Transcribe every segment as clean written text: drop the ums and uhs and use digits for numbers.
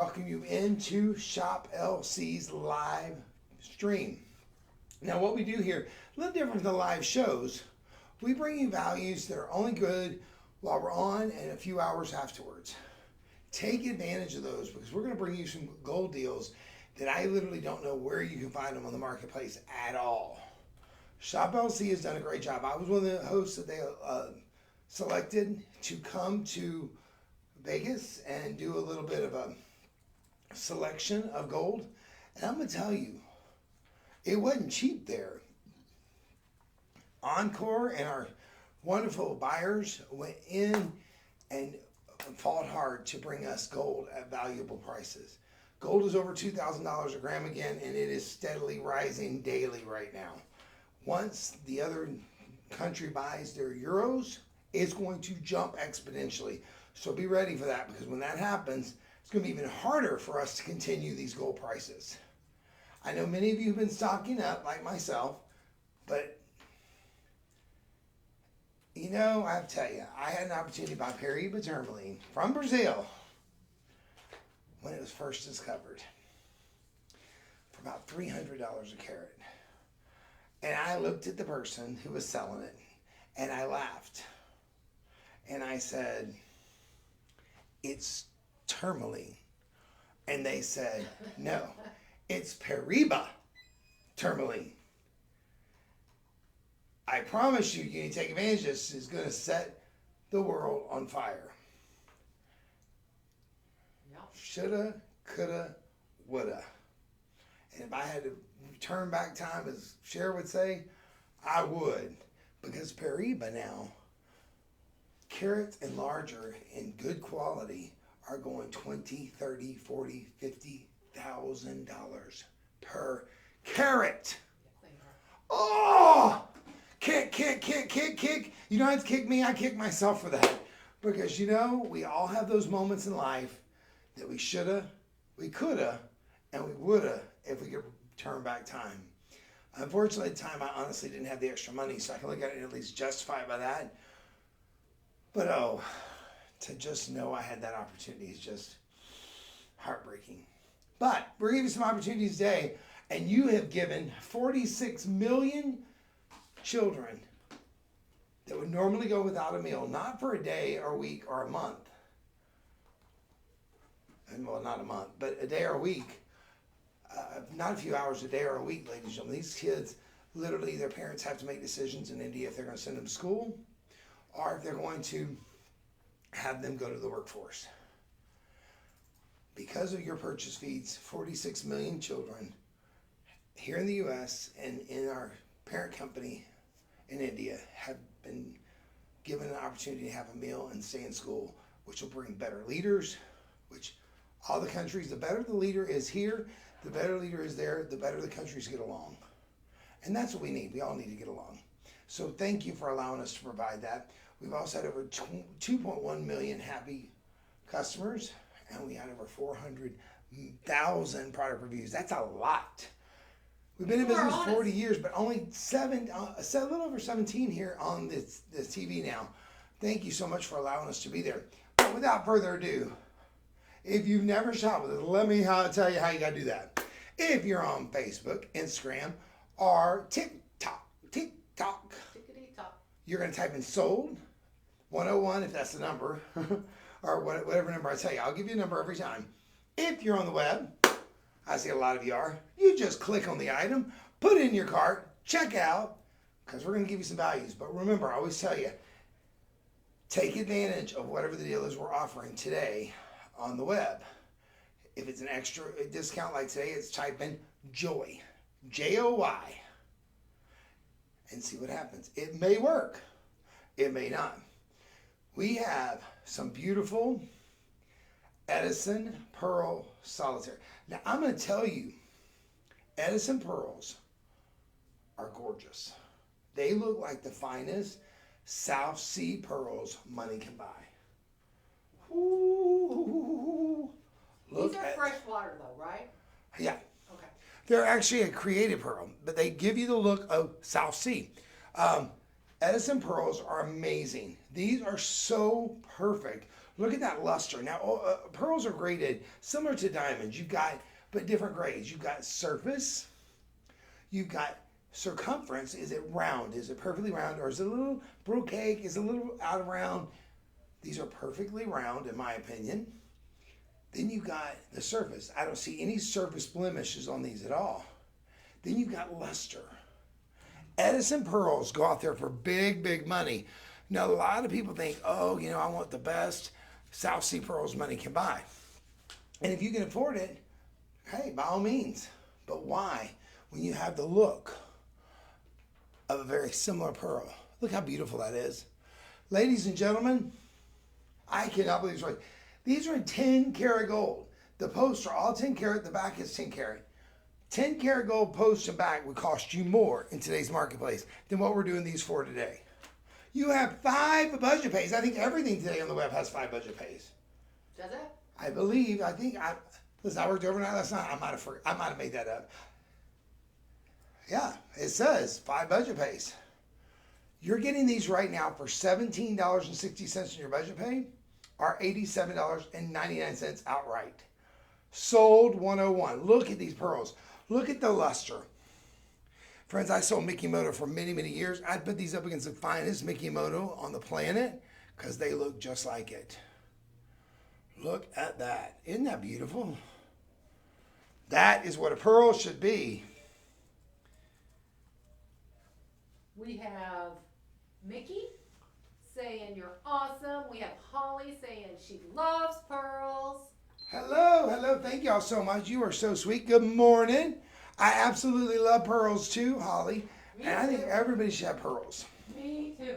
Welcome you into Shop LC's live stream. Now, what we do here, a little different than the live shows, we bring you values that are only good while we're on and a few hours afterwards. Take advantage of those because we're going to bring you some gold deals that I literally don't know where you can find them on the marketplace at all. Shop LC has done a great job. I was one of the hosts that they selected to come to Vegas and do a little bit of a selection of gold. And I'm going to tell you, it wasn't cheap there. Encore and our wonderful buyers went in and fought hard to bring us gold at valuable prices. Gold is over $2,000 a gram again, and it is steadily rising daily right now. Once the other country buys their euros, it's going to jump exponentially. So be ready for that, because when that happens, it's going to be even harder for us to continue these gold prices. I know many of you have been stocking up, like myself, but you know, I have to tell you, I had an opportunity to buy Paraíba tourmaline from Brazil when it was first discovered for about $300 a carat. And I looked at the person who was selling it, and I laughed. And I said, "It's tourmaline." And they said, "No, it's Paraíba tourmaline. I promise you, you need to take advantage of this. It's going to set the world on fire." Yep. Shoulda, coulda, woulda. And if I had to turn back time, as Cher would say, I would. Because Paraíba now, carats and larger in good quality, are going $20, $30, $40, $50,000 per carat. Oh! Kick. You don't have to kick me, I kick myself for that. Because you know, we all have those moments in life that we shoulda, we coulda, and we woulda if we could turn back time. Unfortunately, at the time, I honestly didn't have the extra money, so I can look at it and at least justify by that. But to just know I had that opportunity is just heartbreaking. But we're giving you some opportunities today, and you have given 46 million children that would normally go without a meal, not for a day or a week or a month. And well, not a month, but a day or a week. Not a few hours, a day or a week, ladies and gentlemen. These kids, literally, their parents have to make decisions in India if they're going to send them to school or if they're going to have them go to the workforce. Because of your purchase fees, 46 million children here in the U.S. and in our parent company in India have been given an opportunity to have a meal and stay in school, which will bring better leaders, which all the countries, the better the leader is here, the better leader is there, the better the countries get along. And that's what we need. We all need to get along. So thank you for allowing us to provide that. We've also had over 2.1 million happy customers, and we had over 400,000 product reviews. That's a lot. We've been in business 40 years, but only a little over 17 here on this TV now. Thank you so much for allowing us to be there. But without further ado, if you've never shopped with us, let me tell you how you got to do that. If you're on Facebook, Instagram, or TikTok, you're going to type in sold 101 if that's the number, or whatever number I tell you. I'll give you a number every time. If you're on the web, I see a lot of you are, you just click on the item, put it in your cart, check out, because we're going to give you some values. But remember, I always tell you, take advantage of whatever the deal is we're offering today on the web. If it's an extra discount like today, it's type in JOY, J-O-Y, and see what happens. It may work. It may not. We have some beautiful Edison Pearl Solitaire. Now, I'm going to tell you, Edison Pearls are gorgeous. They look like the finest South Sea pearls money can buy. Ooh, These are fresh water though, right? Yeah. Okay. They're actually a created pearl, but they give you the look of South Sea. Edison pearls are amazing. These are so perfect Look at that luster. Now, pearls are graded similar to diamonds. You've got, but different grades. You've got surface. You've got circumference. Is it round? Is it perfectly round? Or is it a little broque? Is it a little out of round? These are perfectly round, in my opinion. Then you've got the surface. I don't see any surface blemishes on these at all. Then you've got luster. Edison pearls go out there for big, big money. Now, a lot of people think, oh, I want the best South Sea pearls money can buy. And if you can afford it, hey, by all means. But why? When you have the look of a very similar pearl. Look how beautiful that is. Ladies and gentlemen, I cannot believe this right. These are in 10 karat gold. The posts are all 10 karat. The back is 10 karat. 10 karat gold posts and back would cost you more in today's marketplace than what we're doing these for today. You have 5 budget pays. I think everything today on the web has 5 budget pays. Does it? I believe. Listen, I worked overnight last night. I might have made that up. Yeah, it says 5 budget pays. You're getting these right now for $17.60 in your budget pay, or $87.99 outright. Sold 101. Look at these pearls. Look at the luster. Friends, I sold Mikimoto for many, many years. I'd put these up against the finest Mikimoto on the planet because they look just like it. Look at that. Isn't that beautiful? That is what a pearl should be. We have Mickey saying you're awesome. We have Holly saying she loves pearls. Hello. Thank y'all so much. You are so sweet. Good morning. I absolutely love pearls too, Holly. Me and I think too. everybody should have pearls. Me too.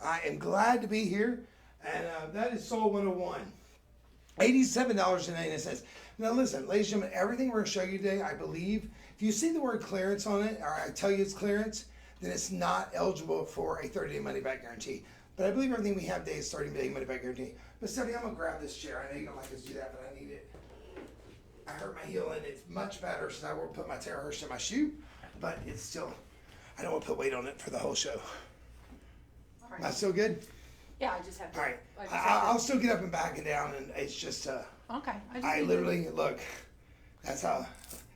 I am glad to be here. And that is Soul 101. $87.99. Now listen, ladies and gentlemen, everything we're going to show you today, I believe, if you see the word clearance on it, or I tell you it's clearance, then it's not eligible for a 30-day money-back guarantee. But I believe everything we have today is 30-day money-back guarantee. But Stephanie, I'm going to grab this chair. I know you don't like us to do that, but I need it. I hurt my heel, and it's much better since I won't put my terahertz in my shoe. But it's still, I don't want to put weight on it for the whole show. All right. Am I still good? Yeah, I just have to. All right. I just I'll still get up and back and down, and it's just, Okay. I literally, look, that's how,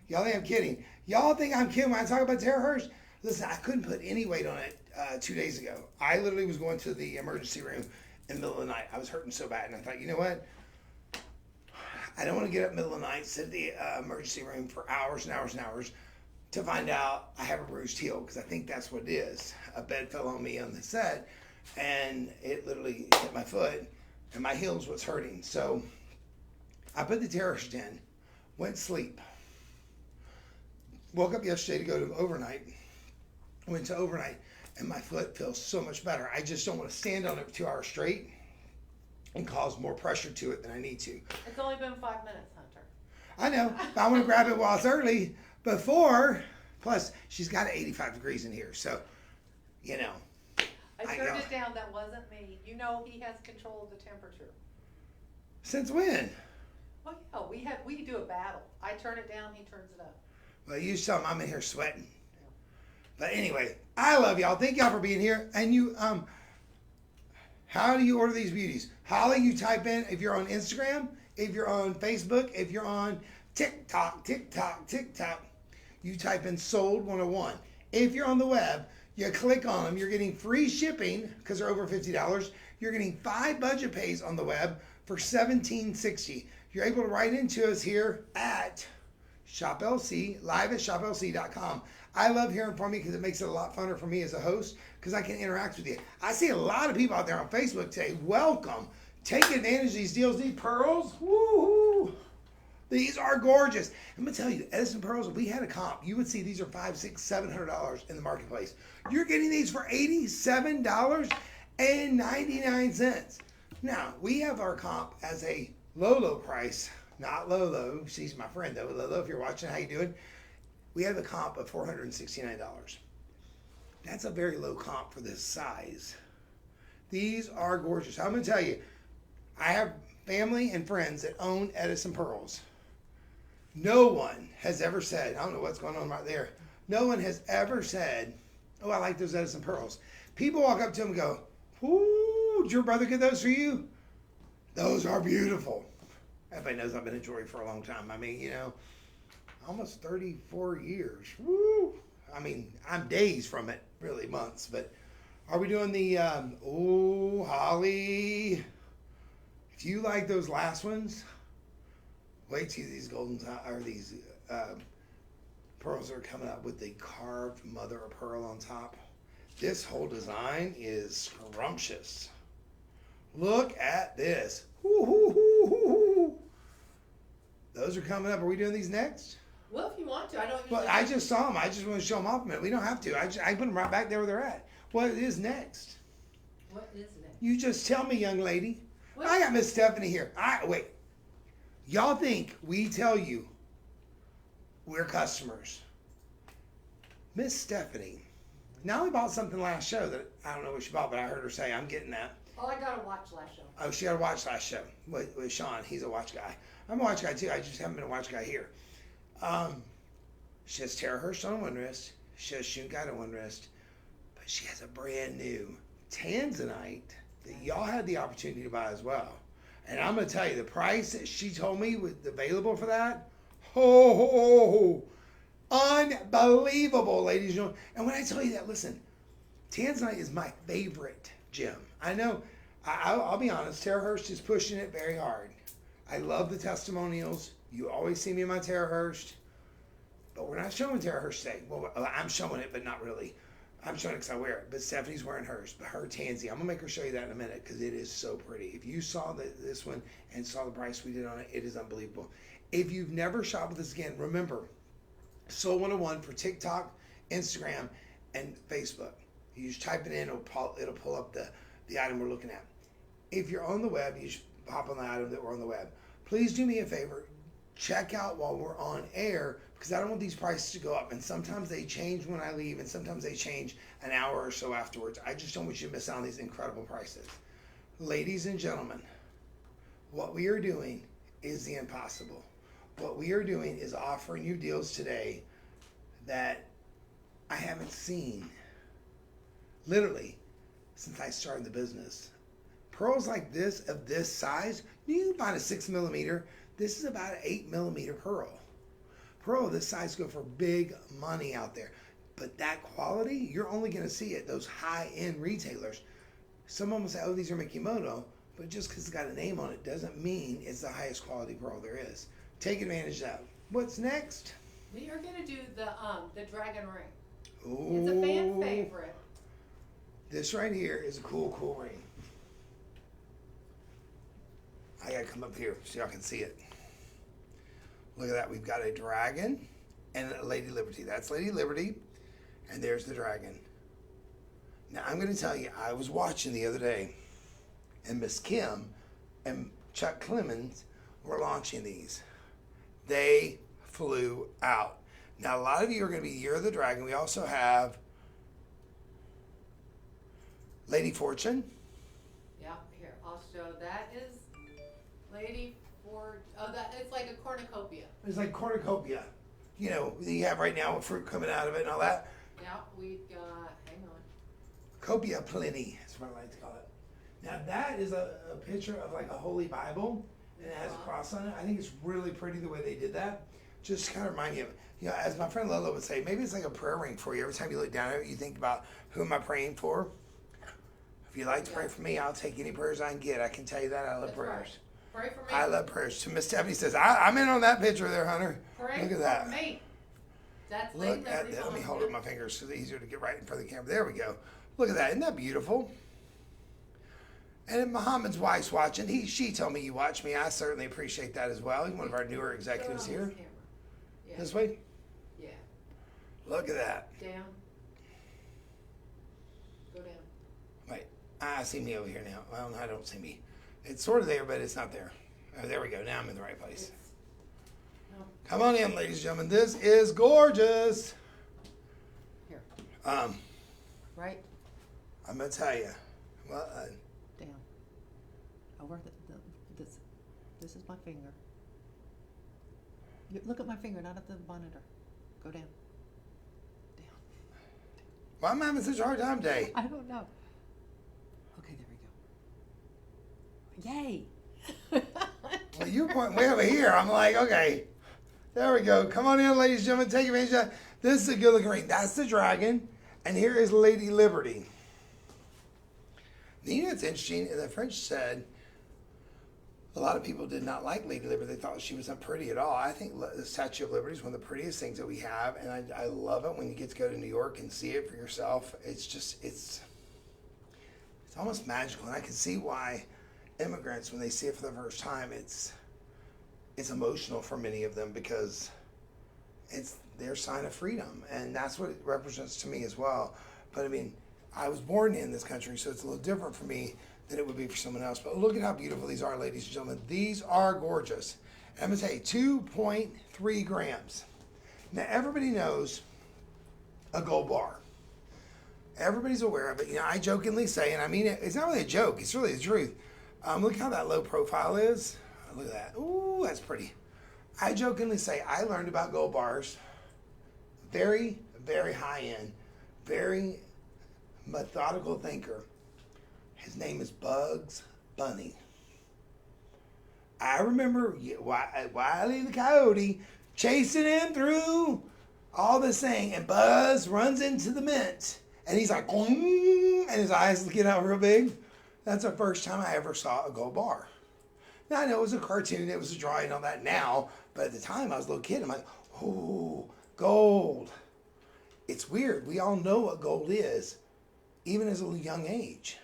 y'all think I'm kidding. Y'all think I'm kidding when I talk about terahertz? Listen, I couldn't put any weight on it 2 days ago. I literally was going to the emergency room in the middle of the night. I was hurting so bad, and I thought, you know what? I don't want to get up in the middle of the night, sit in the emergency room for hours and hours and hours to find out I have a bruised heel, because I think that's what it is. A bed fell on me on the set, and it literally hit my foot, and my heel's what's hurting. So I put the terahertz in, went to sleep, woke up yesterday to go to overnight, went to overnight, and my foot feels so much better. I just don't want to stand on it for 2 hours straight and cause more pressure to it than I need to. It's only been 5 minutes, Hunter. I know, but I want to grab it while it's early before, plus she's got 85 degrees in here, so, I turned it down. That wasn't me. You know he has control of the temperature. Since when? Well, yeah, we do a battle. I turn it down, he turns it up. Well, you saw I'm in here sweating. But anyway, I love y'all. Thank y'all for being here. And you, how do you order these beauties? Holly, you type in, if you're on Instagram, if you're on Facebook, if you're on TikTok, you type in Sold 101. If you're on the web, you click on them. You're getting free shipping because they're over $50. You're getting 5 budget pays on the web for $17.60. You're able to write into us here at Shop LC, live at shoplc.com. I love hearing from you because it makes it a lot funner for me as a host because I can interact with you. I see a lot of people out there on Facebook today. Welcome. Take advantage of these deals. These pearls, woo-hoo. These are gorgeous. I'm going to tell you, Edison pearls, if we had a comp, you would see these are $500, $600, $700 in the marketplace. You're getting these for $87.99. Now, we have our comp as a low price, not Lolo. She's my friend though. Lolo, if you're watching, how you doing? We have a comp of $469. That's a very low comp for this size. These are gorgeous. I'm going to tell you, I have family and friends that own Edison pearls. No one has ever said, I don't know what's going on right there. No one has ever said, oh, I like those Edison pearls. People walk up to him and go, "Ooh, did your brother get those for you? Those are beautiful." Everybody knows I've been in jewelry for a long time. I mean, almost 34 years. Woo! I mean, I'm days from it, really months. But are we doing the, Holly? If you like those last ones, wait till these these pearls are coming up with the carved mother of pearl on top. This whole design is scrumptious. Look at this. Those are coming up. Are we doing these next? Well, if you want to, I don't usually. But I just saw them. I just want to show them off a minute. We don't have to. I put them right back there where they're at. What is next? What is next? You just tell me, young lady. What? I got Miss Stephanie here. Wait. Y'all think we tell you we're customers. Miss Stephanie not only bought something last show that I don't know what she bought, but I heard her say, I'm getting that. Oh, I got to watch last show. Oh, she got to watch last show with Sean. He's a watch guy. I'm a watch guy too. I just haven't been a watch guy here. She has Tara Hurst on one wrist. She has Shunkai on one wrist. But she has a brand new Tanzanite that y'all had the opportunity to buy as well. And I'm going to tell you, the price that she told me was available for that, unbelievable, ladies and gentlemen. And when I tell you that, listen, Tanzanite is my favorite gem. I know, I'll be honest, Tara Hurst is pushing it very hard. I love the testimonials. You always see me in my Tara Hurst. But we're not showing Tara Hurst today. Well, I'm showing it, but not really. I'm showing it because I wear it. But Stephanie's wearing hers. But her Tansy, I'm going to make her show you that in a minute because it is so pretty. If you saw this one and saw the price we did on it, it is unbelievable. If you've never shopped with us again, remember, Soul 101 for TikTok, Instagram, and Facebook. You just type it in, it'll pull up the item we're looking at. If you're on the web, you just hop on the item that we're on the web. Please do me a favor. Check out while we're on air because I don't want these prices to go up. And sometimes they change when I leave and sometimes they change an hour or so afterwards. I just don't want you to miss out on these incredible prices. Ladies and gentlemen, what we are doing is the impossible. What we are doing is offering you deals today that I haven't seen literally since I started the business. Pearls like this, of this size, you can buy a 6mm. This is about an 8mm pearl. Pearl of this size go for big money out there. But that quality, you're only going to see it those high-end retailers. Someone will say, oh, these are Mikimoto. But just because it's got a name on it doesn't mean it's the highest quality pearl there is. Take advantage of that. What's next? We are going to do the dragon ring. Ooh. It's a fan favorite. This right here is a cool ring. I gotta come up here so y'all can see it. Look at that. We've got a dragon and a Lady Liberty. That's Lady Liberty, and there's the dragon. Now I'm gonna tell you, I was watching the other day, and Miss Kim and Chuck Clemens were launching these. They flew out. Now a lot of you are gonna be Year of the Dragon. We also have Lady Fortune. Yeah, here, I'll show. That is Lady Fortune. Oh, it's like a cornucopia. It's like cornucopia. You know, that you have right now with fruit coming out of it and all that. Yeah, we've got, hang on. Copia plenty, that's what I like to call it. Now that is a picture of like a Holy Bible, and it has a cross on it. I think it's really pretty the way they did that. Just kind of remind you of, as my friend Lola would say, maybe it's like a prayer ring for you. Every time you look down at it, you think about, who am I praying for? If you'd like to pray for me, I'll take any prayers I can get. I can tell you that. I love prayers. Right. Pray for me. I love prayers. So Miss Stephanie says, I'm in on that picture there, Hunter. Pray Look at that. for me. That's Look at that. Let me hold up my fingers so it's easier to get right in front of the camera. There we go. Look at that. Isn't that beautiful? And if Muhammad's wife's watching, she told me you watch me. I certainly appreciate that as well. He's one of our newer executives here. Yeah. This way? Yeah. Look at that. Down. Go down. Wait. I see me over here now. Well, no, I don't see me. It's sort of there, but it's not there. Oh, there we go. Now I'm in the right place. No. Come on in, ladies and gentlemen. This is gorgeous. Here. Right? I'm going to tell you. Well, Down. Over this is my finger. Look at my finger, not at the monitor. Go down. Down. Why am I having such a hard time today? I don't know. Okay, there we go. Yay! Well, you're pointing way over here. I'm like, okay. There we go. Come on in, ladies and gentlemen. Take advantage of that. This is a good looking ring. That's the dragon. And here is Lady Liberty. You know what's interesting? The French said a lot of people did not like Lady Liberty. They thought she was not pretty at all. I think the Statue of Liberty is one of the prettiest things that we have. And I love it when you get to go to New York and see it for yourself. It's just, it's almost magical. And I can see why immigrants, when they see it for the first time, it's emotional for many of them because it's their sign of freedom, and that's what it represents to me as well. But I mean, I was born in this country, so it's a little different for me than it would be for someone else. But look at how beautiful these are, ladies and gentlemen. These are gorgeous. And I'm gonna tell you, 2.3 grams. Now everybody knows a gold bar. Everybody's aware of it. You know, I jokingly say, and I mean it, it's not really a joke, it's really the truth. Look how that low profile is. Look at that. Ooh, that's pretty. I jokingly say I learned about gold bars. Very, very high end, very methodical thinker. His name is Bugs Bunny. I remember Wiley the Coyote chasing him through all this thing, and Buzz runs into the mint, and he's like, and his eyes get out real big. That's the first time I ever saw a gold bar. Now, I know it was a cartoon, it was a drawing, all that now, but at the time I was a little kid. I'm like, oh, gold. It's weird. We all know what gold is, even as a young age.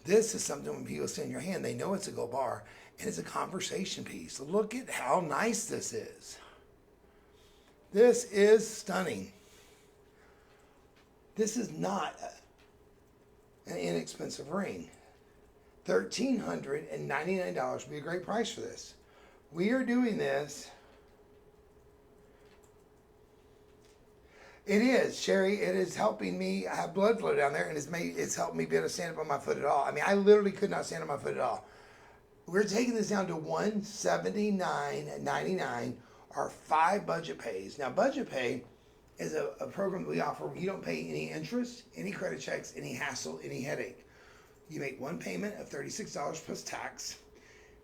This is something when people see in your hand, they know it's a gold bar, and it's a conversation piece. Look at how nice this is. This is stunning. This is not an inexpensive ring. $1,399 would be a great price for this. We are doing this. It is, Sherry. It is helping me. I have blood flow down there, and it's helped me be able to stand up on my foot at all. I mean, I literally could not stand on my foot at all. We're taking this down to $179.99. Our 5 budget pays. Now, budget pay is a program that we offer where you don't pay any interest, any credit checks, any hassle, any headache. You make one payment of $36 plus tax,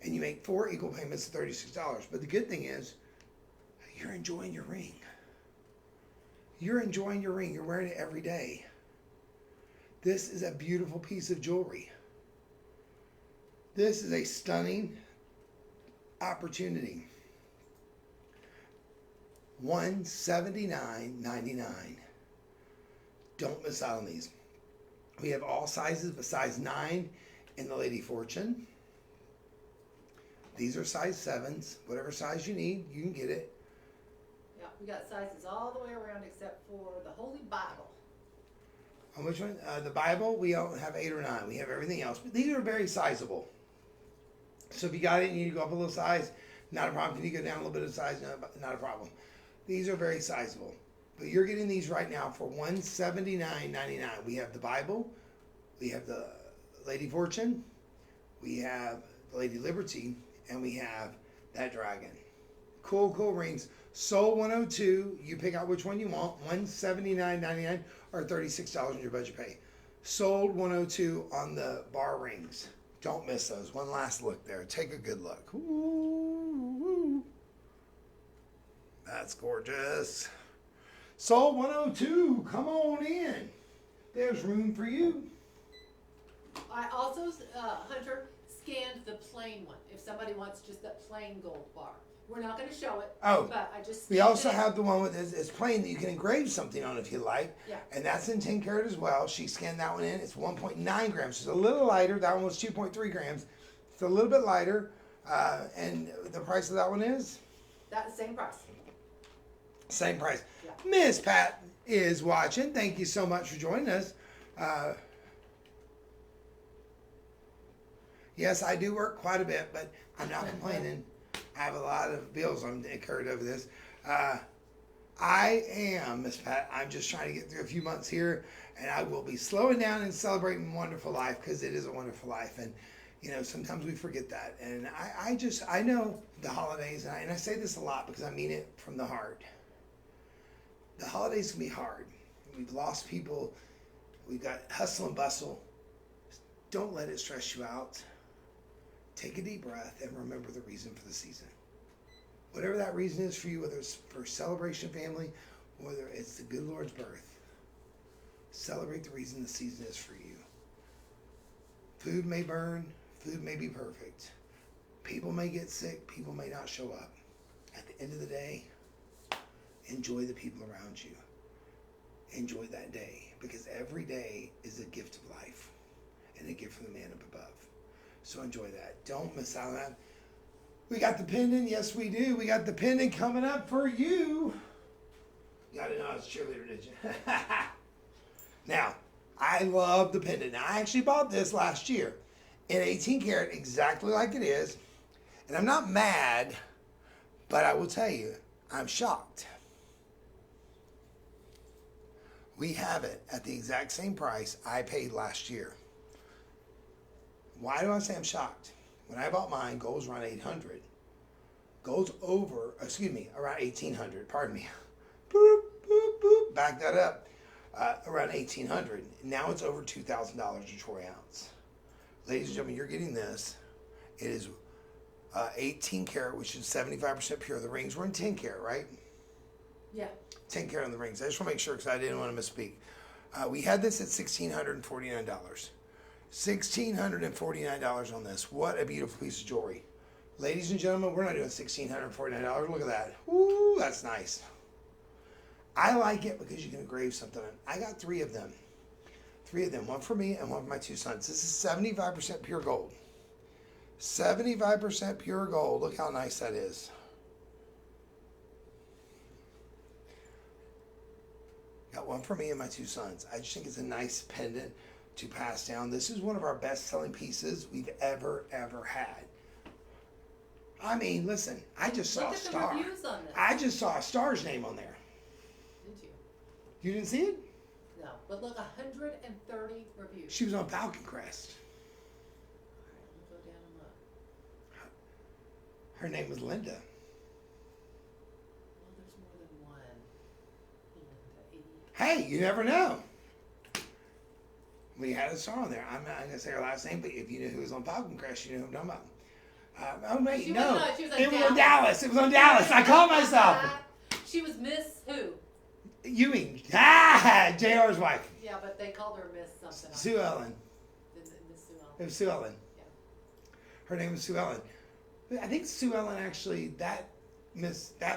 and you make 4 equal payments of $36. But the good thing is, you're enjoying your ring. You're enjoying your ring. You're wearing it every day. This is a beautiful piece of jewelry. This is a stunning opportunity. $179.99. Don't miss out on these. We have all sizes, but size 9 in the Lady Fortune. These are size 7s. Whatever size you need, you can get it. Yeah, we got sizes all the way around except for the Holy Bible. On which one? The Bible, we don't have 8 or 9. We have everything else. But these are very sizable. So if you got it and you need to go up a little size, not a problem. If you need to go down a little bit of size, not a problem. These are very sizable. But you're getting these right now for $179.99. We have the Bible. We have the Lady Fortune. We have the Lady Liberty. And we have that dragon. Cool, cool rings. Sold 102. You pick out which one you want. $179.99 or $36 in your budget pay. Sold 102 on the bar rings. Don't miss those. One last look there. Take a good look. Ooh, that's gorgeous. Sold 102. Come on in. There's room for you. I also, Hunter, scanned the plain one. If somebody wants just that plain gold bar. We're not going to show it. Oh, but I just. We also have the one with it's plain that you can engrave something on if you like. Yeah. And that's in 10 karat as well. She scanned that one in. It's 1.9 grams. It's a little lighter. That one was 2.3 grams. It's a little bit lighter. And the price of that one is? That's the same price. Same price. Yeah. Miss Pat is watching. Thank you so much for joining us. Yes, I do work quite a bit, but I'm not complaining. I have a lot of bills I'm incurred over this. I am, Miss Pat. I'm just trying to get through a few months here, and I will be slowing down and celebrating wonderful life because it is a wonderful life. And, you know, sometimes we forget that. And I know the holidays, and I say this a lot because I mean it from the heart. The holidays can be hard. we've lost people. We've got hustle and bustle. Don't let it stress you out. Take a deep breath and remember the reason for the season. Whatever that reason is for you, whether it's for celebration family, whether it's the good Lord's birth, celebrate the reason the season is for you. Food may burn, food may be perfect. People may get sick, people may not show up. At the end of the day, enjoy the people around you. Enjoy that day, because every day is a gift of life and a gift from the man up above. So enjoy that. Don't miss out on that. We got the pendant. Yes, we do. We got the pendant coming up for you. You got to know I was a cheerleader, did you? Now, I love the pendant. Now, I actually bought this last year in 18 karat, exactly like it is. And I'm not mad, but I will tell you, I'm shocked. We have it at the exact same price I paid last year. Why do I say I'm shocked? When I bought mine, gold was around $800. Gold's around $1,800. Pardon me. Boop, boop, boop. Back that up. Around $1,800. Now it's over $2,000 a troy ounce. Ladies and gentlemen, you're getting this. It is 18 karat, which is 75% pure. The rings were in 10 karat, right? Yeah. 10 karat on the rings. I just want to make sure because I didn't want to misspeak. We had this at $1,649. $1,649 on this. What a beautiful piece of jewelry. Ladies and gentlemen, we're not doing $1,649. Look at that. Ooh, that's nice. I like it because you can engrave something on it. I got 3 of them. 3 of them. One for me and one for my 2 sons. This is 75% pure gold. 75% pure gold. Look how nice that is. Got one for me and my 2 sons. I just think it's a nice pendant to pass down. This is one of our best-selling pieces we've ever had. I mean, listen, I just saw a star. Look at the reviews on this. I just saw a star's name on there. Did you? You didn't see it? No, but look, 130 reviews. She was on Falcon Crest. All right, let me go down and look. Her name was Linda. Well, there's more than one. Hey, you never know. We had a star on there. I'm not going to say her last name, but if you knew who was on Falcon Crest, you know who I'm talking about. Oh, wait, no. She was It was on Dallas. It was on Dallas. I called myself. She was Miss who? Ewing. Ah, JR's wife. Yeah, but they called her Miss something. Sue Ellen. Miss Sue Ellen. It was Sue Ellen. Yeah. Her name was Sue Ellen. But I think Sue Ellen actually, that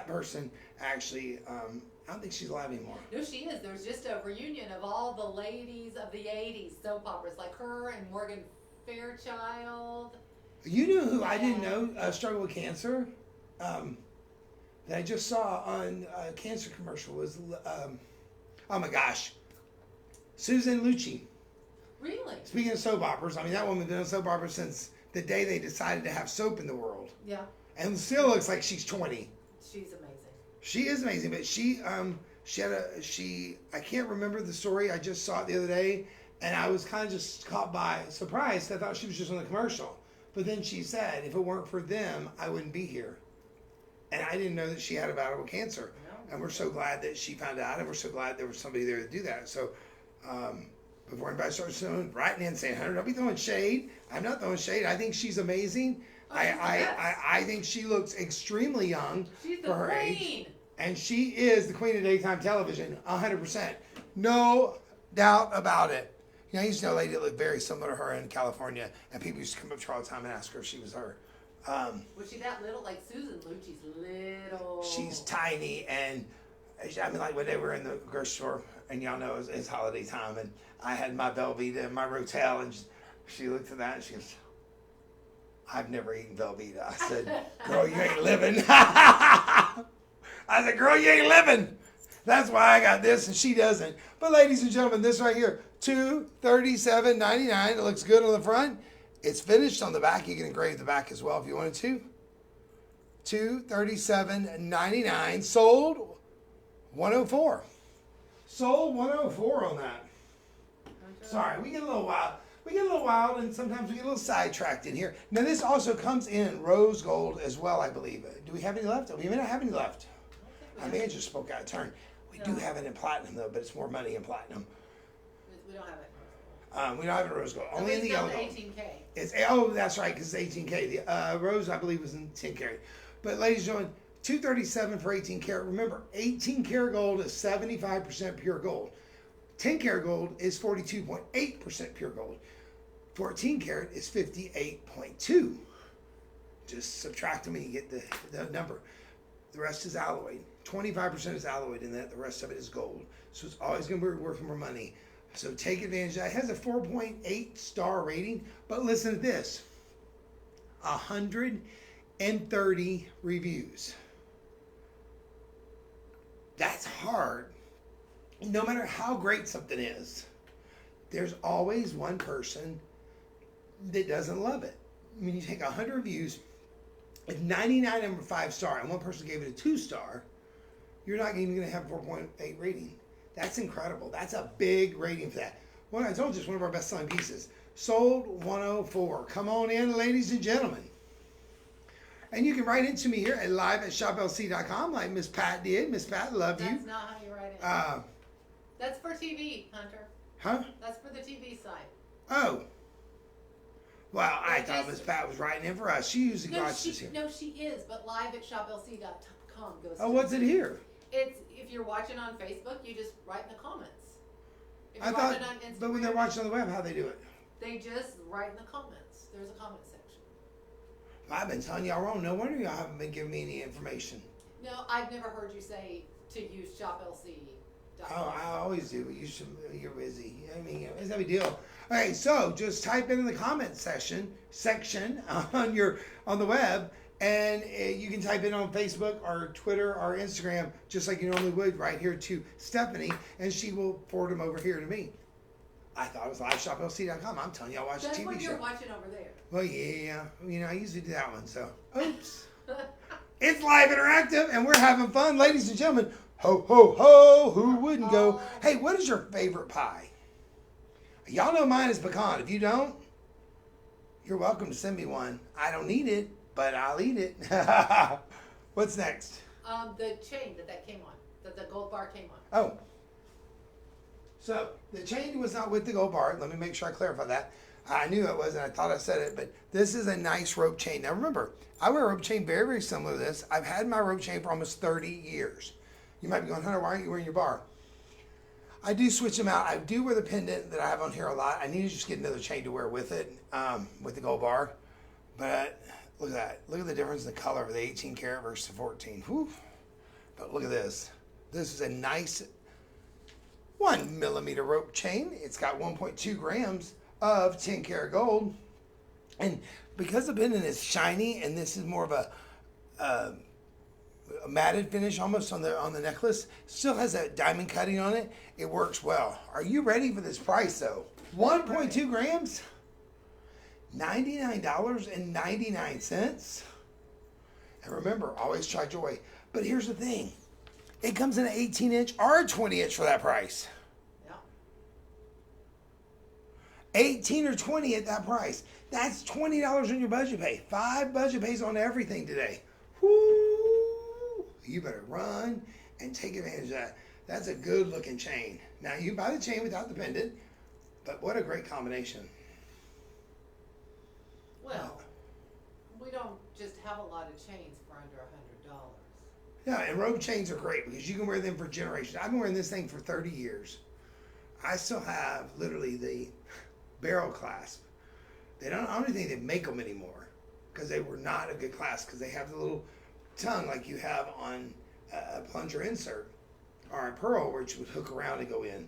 person actually, I don't think she's alive anymore. No, she is. There's just a reunion of all the ladies of the 80s soap operas, like her and Morgan Fairchild. You know who I didn't know struggled with cancer? That I just saw on a cancer commercial was, oh my gosh, Susan Lucci. Really? Speaking of soap operas, I mean, that woman's been on soap operas since the day they decided to have soap in the world. Yeah. And still looks like she's 20. She's amazing. She is amazing, but she I can't remember the story. I just saw it the other day, and I was kind of just caught by surprise. I thought she was just on the commercial. But then she said, if it weren't for them, I wouldn't be here. And I didn't know that she had a battle with cancer. No. And we're so glad that she found out, and we're so glad there was somebody there to do that. So before anybody starts writing in saying, Hunter, don't be throwing shade. I'm not throwing shade. I think she's amazing. Oh, I think she looks extremely young for her age. Queen. And she is the queen of daytime television, 100%. No doubt about it. You know, I used to know a lady that looked very similar to her in California, and people used to come up to her all the time and ask her if she was her. Was she that little? Like Susan Lucci's little. She's tiny, and I mean, like when they were in the grocery store, and y'all know it's holiday time, and I had my Velveeta and my Rotel, and she looked at that and she goes, I've never eaten Velveeta. I said, girl, you ain't living. I said, girl, you ain't living. That's why I got this and she doesn't. But ladies and gentlemen, this right here, $237.99. It looks good on the front. It's finished on the back. You can engrave the back as well if you wanted to. $237.99. Sold $104. Sold $104 on that. Sorry, we get a little wild. We get a little wild, and sometimes we get a little sidetracked in here. Now, this also comes in rose gold as well, I believe. Do we have any left? We may not have any left. I may have just spoke out of turn. We do have it in platinum though, but it's more money in platinum. We don't have it. We don't have it in rose gold. Only in the yellow gold. 18K. That's right, because it's 18K. The rose, I believe, was in 10 karat. But ladies and gentlemen, $237 for 18 karat. Remember, 18 karat gold is 75% pure gold. 10 karat gold is 42.8% pure gold. 14 karat is 58.2. Just subtract them and you get the number. The rest is alloyed. 25% is alloyed in that. The rest of it is gold. So it's always going to be worth more money. So take advantage of that. It has a 4.8 star rating. But listen to this. 130 reviews. That's hard. No matter how great something is, there's always one person that doesn't love it. When you take 100 reviews, if 99 of them are 5 star and one person gave it a 2 star, you're not even going to have a 4.8 rating. That's incredible. That's a big rating for that. Well, I told you it's one of our best selling pieces. Sold 104. Come on in, ladies and gentlemen. And you can write into me here at live@shoplc.com like Miss Pat did. Miss Pat, love you. That's not how you write it. That's for TV, Hunter. Huh? That's for the TV side. Oh. Well, I thought Miss Pat was writing in for us. She usually watches here. No, she is, but live@shoplc.com goes. Oh, what's it here? It's if you're watching on Facebook, you just write in the comments. If I you're thought, watching on Instagram, but when they're watching on the web, how they do it? they just write in the comments. There's a comment section. I've been telling y'all wrong. No wonder y'all haven't been giving me any information. No, I've never heard you say to use shoplc.com. Oh, I always do. You're busy. I mean, it's no big deal. Okay, so just type in the comment section on the web, and you can type in on Facebook or Twitter or Instagram just like you normally would right here to Stephanie, and she will forward them over here to me. I thought it was liveshoplc.com. I'm telling you, I watch a That's TV what show. you're watching over there. Well, yeah. I usually do that one, so. Oops. It's live interactive, and we're having fun. Ladies and gentlemen, ho, ho, ho, who wouldn't go? Hey, what is your favorite pie? Y'all know mine is pecan. If you don't, you're welcome to send me one. I don't need it, but I'll eat it. What's next? The chain that came on, that the gold bar came on. Oh. So, the chain was not with the gold bar. Let me make sure I clarify that. I knew it was, and I thought I said it, but this is a nice rope chain. Now, remember, I wear a rope chain very, very similar to this. I've had my rope chain for almost 30 years. You might be going, Hunter, why aren't you wearing your bar? I do switch them out. I do wear the pendant that I have on here a lot. I need to just get another chain to wear with it, with the gold bar. But look at that. Look at the difference in the color of the 18 karat versus the 14. Whew. But look at this. This is a nice 1 millimeter rope chain. It's got 1.2 grams of 10 karat gold. And because the pendant is shiny and this is more of a matted finish almost on the necklace, still has that diamond cutting on it. It works well. Are you ready for this price though? 1.2 grams, $99.99. And remember, always try joy. But here's the thing. It comes in an 18-inch or a 20-inch for that price. Yeah. 18 or 20 at that price. That's $20 on your budget pay. 5 budget pays on everything today. Whoo! You better run and take advantage of that. That's a good looking chain. Now you buy the chain without the pendant, but what a great combination. Well, we don't just have a lot of chains for under $100. Yeah, and rope chains are great because you can wear them for generations. I've been wearing this thing for 30 years. I still have literally the barrel clasp. I don't think they make them anymore because they were not a good clasp because they have the little tongue like you have on a plunger insert or a pearl, which would hook around and go in.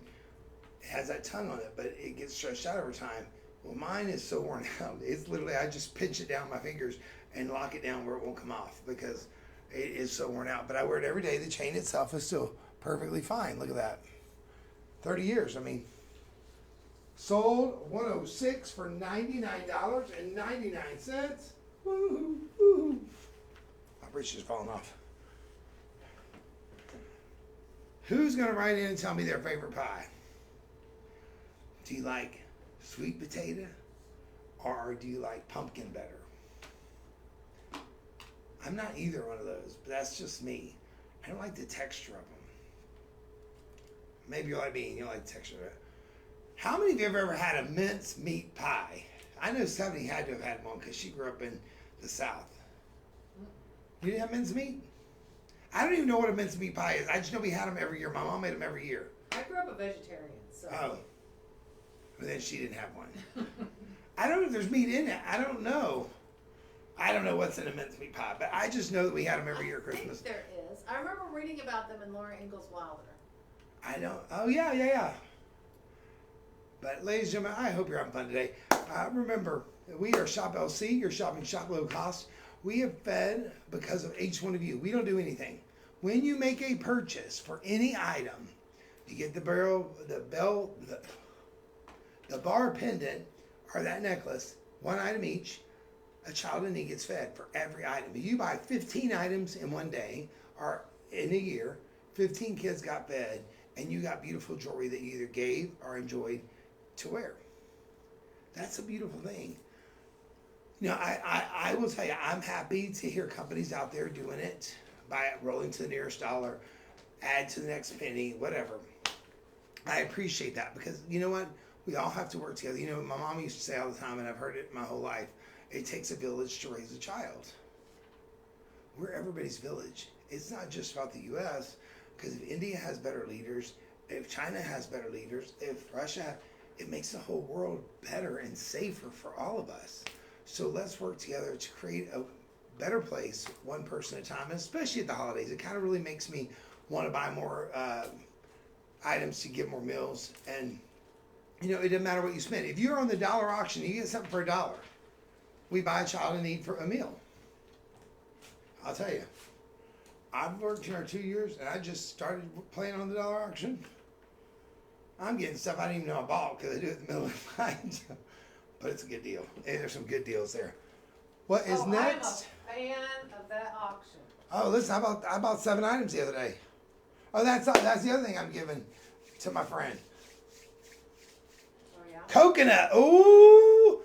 It has that tongue on it, but it gets stretched out over time. Well, mine is so worn out. It's literally, I just pinch it down with my fingers and lock it down where it won't come off because it is so worn out. But I wear it every day. The chain itself is still perfectly fine. Look at that. 30 years. I mean, sold 106 for $99.99. Woo hoo. My bridge is falling off. Who's going to write in and tell me their favorite pie? Do you like sweet potato or do you like pumpkin better? I'm not either one of those, but that's just me. I don't like the texture of them. maybe you're like me and you like texture. How many of you have ever had a mince meat pie? I know somebody had to have had one because she grew up in the South. You didn't have mince meat? I don't even know what a mince meat pie is. I just know we had them every year. My mom made them every year. I grew up a vegetarian, so. Oh. But then she didn't have one. I don't know if there's meat in it. I don't know. I don't know what's in a mincemeat pie, but I just know that we had them every year at Christmas. I think there is. I remember reading about them in Laura Ingalls Wilder. I don't. Oh, yeah. But ladies and gentlemen, I hope you're having fun today. Remember, we are Shop LC. You're shopping Shop Low Cost. We have fed because of each one of you. We don't do anything. When you make a purchase for any item, you get the barrel, the bell, the bar pendant, or that necklace, one item each. A child in need gets fed for every item. If you buy 15 items in one day or in a year, 15 kids got fed, and you got beautiful jewelry that you either gave or enjoyed to wear. That's a beautiful thing. You know, I will tell you, I'm happy to hear companies out there doing it by rolling to the nearest dollar, add to the next penny, whatever. I appreciate that because you know what? We all have to work together. You know, my mom used to say all the time, and I've heard it my whole life, it takes a village to raise a child. We're everybody's village. It's not just about the U.S., because if India has better leaders, if China has better leaders, if Russia, it makes the whole world better and safer for all of us. So let's work together to create a better place, one person at a time, and especially at the holidays. It kind of really makes me want to buy more items to give more meals. And, you know, it doesn't matter what you spend. If you're on the dollar auction, you get something for $1. We buy a child in need for a meal. I'll tell you, I've worked here 2 years, and I just started playing on the dollar auction. I'm getting stuff I didn't even know I bought because I do it in the middle of the night. But it's a good deal. And there's some good deals there. What is next? I'm a fan of that auction. Oh, listen, I bought 7 items the other day. Oh, that's the other thing I'm giving to my friend. Oh, yeah? Coconut. Ooh.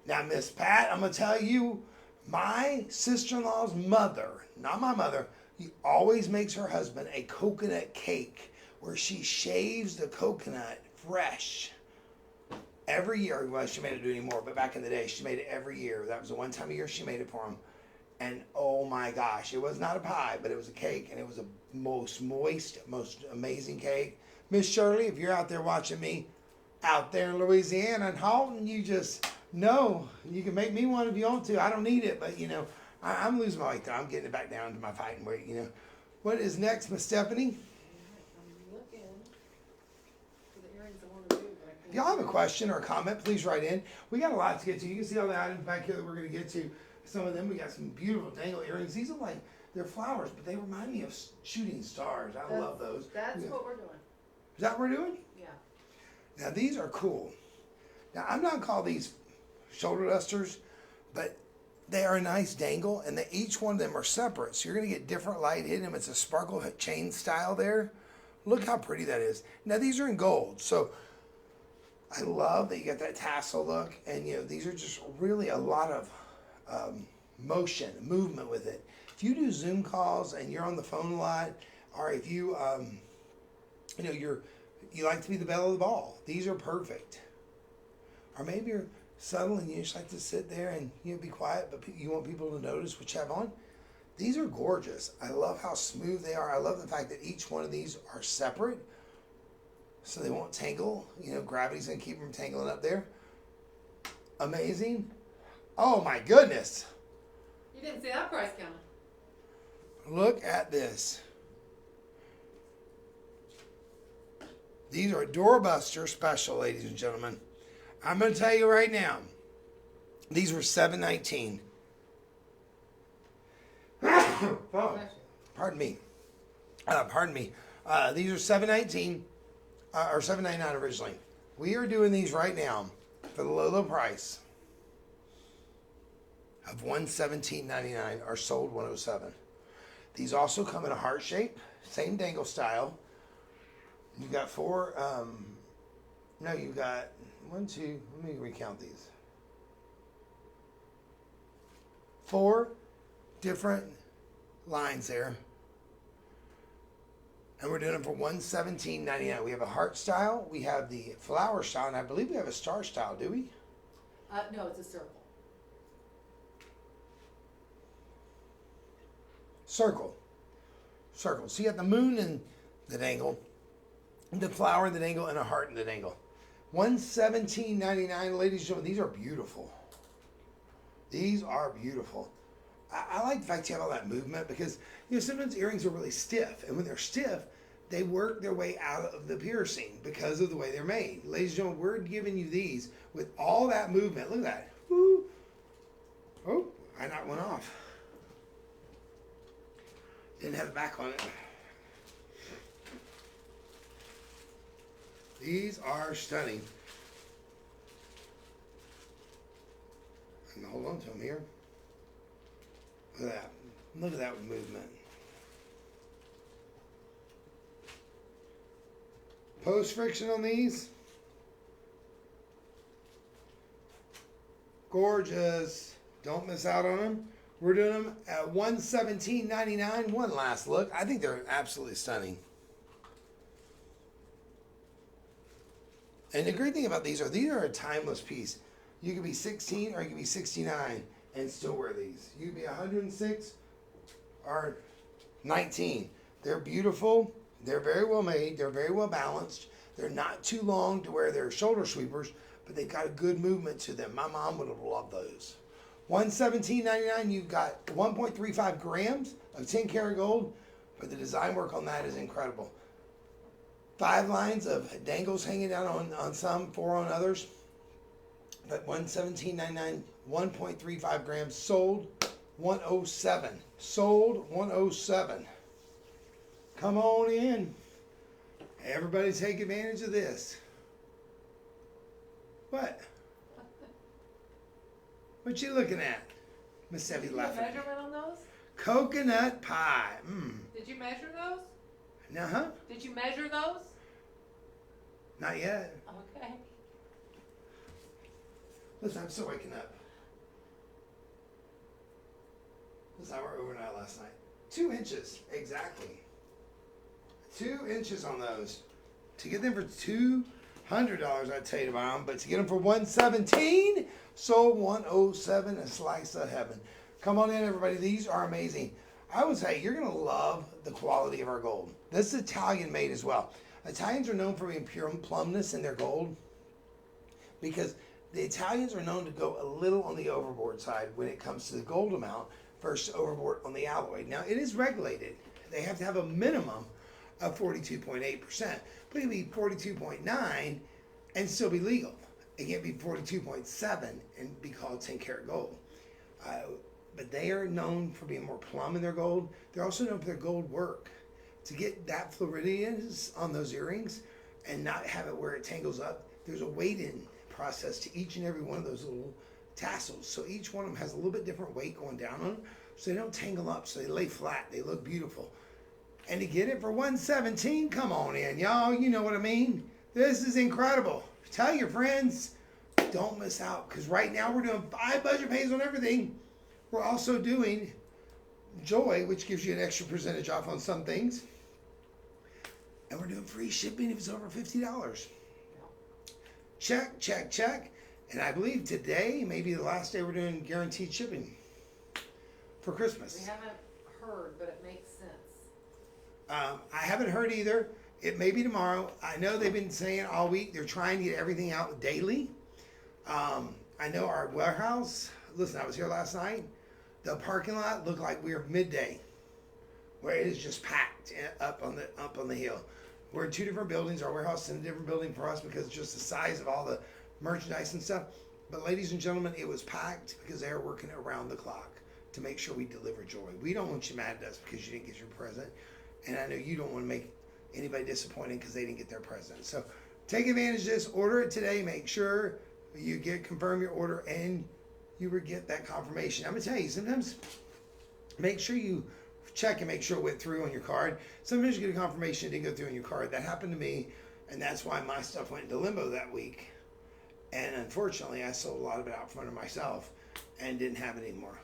Now, Miss Pat, I'm going to tell you, my sister-in-law's mother, not my mother, he always makes her husband a coconut cake where she shaves the coconut fresh. Every year, well, she made it do anymore, but back in the day, she made it every year. That was the one time a year she made it for him. And oh my gosh, it was not a pie, but it was a cake, and it was the most moist, most amazing cake. Miss Shirley, if you're out there watching me out there in Louisiana and Halton, you just know you can make me one if you want to. I don't need it, but you know, I'm losing my weight though. I'm getting it back down to my fighting weight, you know. What is next, Miss Stephanie? I'm looking for the earrings I want to do, but I can't. If y'all have a question or a comment, please write in. We got a lot to get to. You can see all the items back here that we're going to get to. Some of them, we got some beautiful dangle earrings. These are like, they're flowers, but they remind me of shooting stars. I love those. That's Yeah. what we're doing. Is that what we're doing? Yeah. Now, these are cool. Now, I'm not going to call these shoulder dusters, but they are a nice dangle, and each one of them are separate. So you're going to get different light hitting them. It's a sparkle chain style there. Look how pretty that is. Now, these are in gold. So I love that you got that tassel look. And, you know, these are just really a lot of movement with it. If you do Zoom calls and you're on the phone a lot, or if you, you know, you like to be the belle of the ball, these are perfect. Or maybe you're subtle and you just like to sit there and be quiet, but you want people to notice what you have on. These are gorgeous. I love how smooth they are. I love the fact that each one of these are separate, so they won't tangle. You know, gravity's gonna keep them tangling up there. Amazing. Oh my goodness. You didn't see that price coming. Look at this. These are Doorbuster special, ladies and gentlemen. I'm going to tell you right now, these were $7.19. Oh, pardon me. These are $7.19 or $7.99 originally. We are doing these right now for the low price of $117.99, or sold $107. These also come in a heart shape, same dangle style. You've got 4. No, you've got 1, 2. Let me recount these. 4 different lines there. and we're doing them for $117.99. We have a heart style, we have the flower style, and I believe we have a star style. Do we? No, it's a circle. Circle. So you have the moon and the dangle, the flower and the dangle, and a heart and the dangle. $117.99, ladies and gentlemen. These are beautiful. These are beautiful. I like the fact you have all that movement because sometimes earrings are really stiff, and when they're stiff, they work their way out of the piercing because of the way they're made. Ladies and gentlemen, we're giving you these with all that movement. Look at that. Woo. Oh, I knocked one off. Didn't have the back on it. These are stunning. I'm gonna hold on to them here. Look at that. Look at that movement. Post friction on these. Gorgeous. Don't miss out on them. We're doing them at $117.99. One last look. I think they're absolutely stunning. And the great thing about these are a timeless piece. You can be 16 or you can be 69 and still wear these. You can be 106 or 19. They're beautiful. They're very well made. They're very well balanced. They're not too long to where they're shoulder sweepers, but they've got a good movement to them. My mom would have loved those. $117.99. You've got 1.35 grams of 10 karat gold, but the design work on that is incredible. 5 lines of dangles hanging down on some, 4 on others. But $117.99, 1.35 grams, sold $107. Sold $107. Come on in. Everybody take advantage of this. What? What you looking at? Miss Steffi laughing. Did you measurement on those? Coconut pie. Did you measure those? Uh-huh. Did you measure those? Not yet. Okay. Listen, I'm still waking up. Listen, I worked overnight last night. 2 inches, exactly. 2 inches on those. To get them for $200, I'd tell you to buy them, but to get them for $117, sold $107, a slice of heaven. Come on in, everybody. These are amazing. I would say you're going to love the quality of our gold. This is Italian made as well. Italians are known for being pure plumbness in their gold because the Italians are known to go a little on the overboard side when it comes to the gold amount versus overboard on the alloy. Now, it is regulated. They have to have a minimum of 42.8%, but it can be 42.9 and still be legal. It can't be 42.7 and be called 10 karat gold. But they are known for being more plumb in their gold. They're also known for their gold work. To get that fluoridity on those earrings and not have it where it tangles up, there's a weight-in process to each and every one of those little tassels. So each one of them has a little bit different weight going down on them, so they don't tangle up, so they lay flat. They look beautiful. And to get it for $117, come on in, y'all. You know what I mean. This is incredible. Tell your friends, don't miss out, because right now we're doing 5 budget pays on everything. We're also doing Joy, which gives you an extra percentage off on some things. And we're doing free shipping if it's over $50. Check, check, check. And I believe today may be the last day we're doing guaranteed shipping for Christmas. We haven't heard, but it makes sense. I haven't heard either. It may be tomorrow. I know they've been saying all week they're trying to get everything out daily. I know our warehouse, listen, I was here last night. The parking lot looked like we were midday, where it is just packed up on the hill. We're in 2 different buildings. Our warehouse is in a different building for us because it's just the size of all the merchandise and stuff. But ladies and gentlemen, it was packed because they are working around the clock to make sure we deliver joy. We don't want you mad at us because you didn't get your present. And I know you don't want to make anybody disappointed because they didn't get their present. So take advantage of this. Order it today. Make sure you confirm your order and you will get that confirmation. I'm going to tell you, sometimes make sure you check and make sure it went through on your card. Sometimes you get a confirmation it didn't go through on your card. That happened to me, and that's why my stuff went into limbo that week. And unfortunately, I sold a lot of it out from under myself and didn't have it anymore.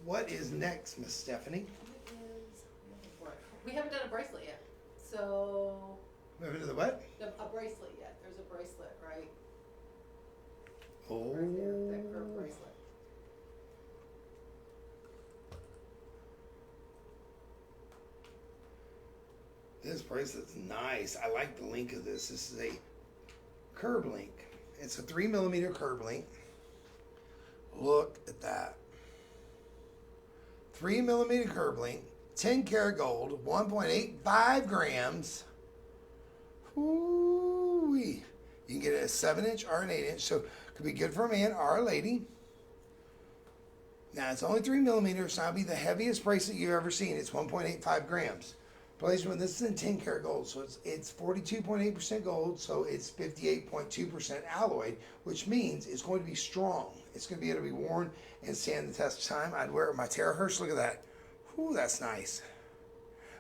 What is next, Miss Stephanie? We haven't done a bracelet yet. so, Remember the what? a bracelet yet, there's a bracelet, right? Oh. Right there, that curved bracelet. This bracelet's nice. I like the link of this. This is a curb link. It's a 3mm curb link. Look at that. 3mm curb link, 10 karat gold, 1.85 grams. Ooh-wee. You can get it a 7-inch or an 8-inch, so it could be good for a man or a lady. Now it's only 3mm, so that'll be the heaviest bracelet you've ever seen. It's 1.85 grams. Please remember, this is in 10 karat gold, so it's 42.8% gold, so it's 58.2% alloyed, which means it's going to be strong. It's going to be able to be worn and stand the test of time. I'd wear it with my terahertz. Look at that. Whew, that's nice.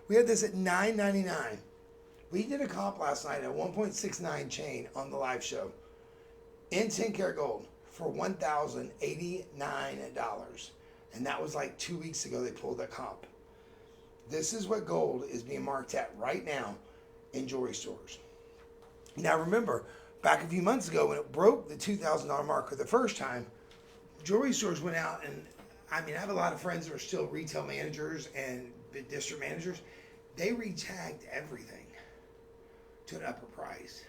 We had this at $9.99. We did a comp last night at 1.69 chain on the live show in 10 karat gold for $1,089. And that was like 2 weeks ago they pulled that comp. This is what gold is being marked at right now in jewelry stores. Now remember, back a few months ago when it broke the $2,000 marker the first time, jewelry stores went out and, I mean, I have a lot of friends that are still retail managers and district managers. They retagged everything to an upper price.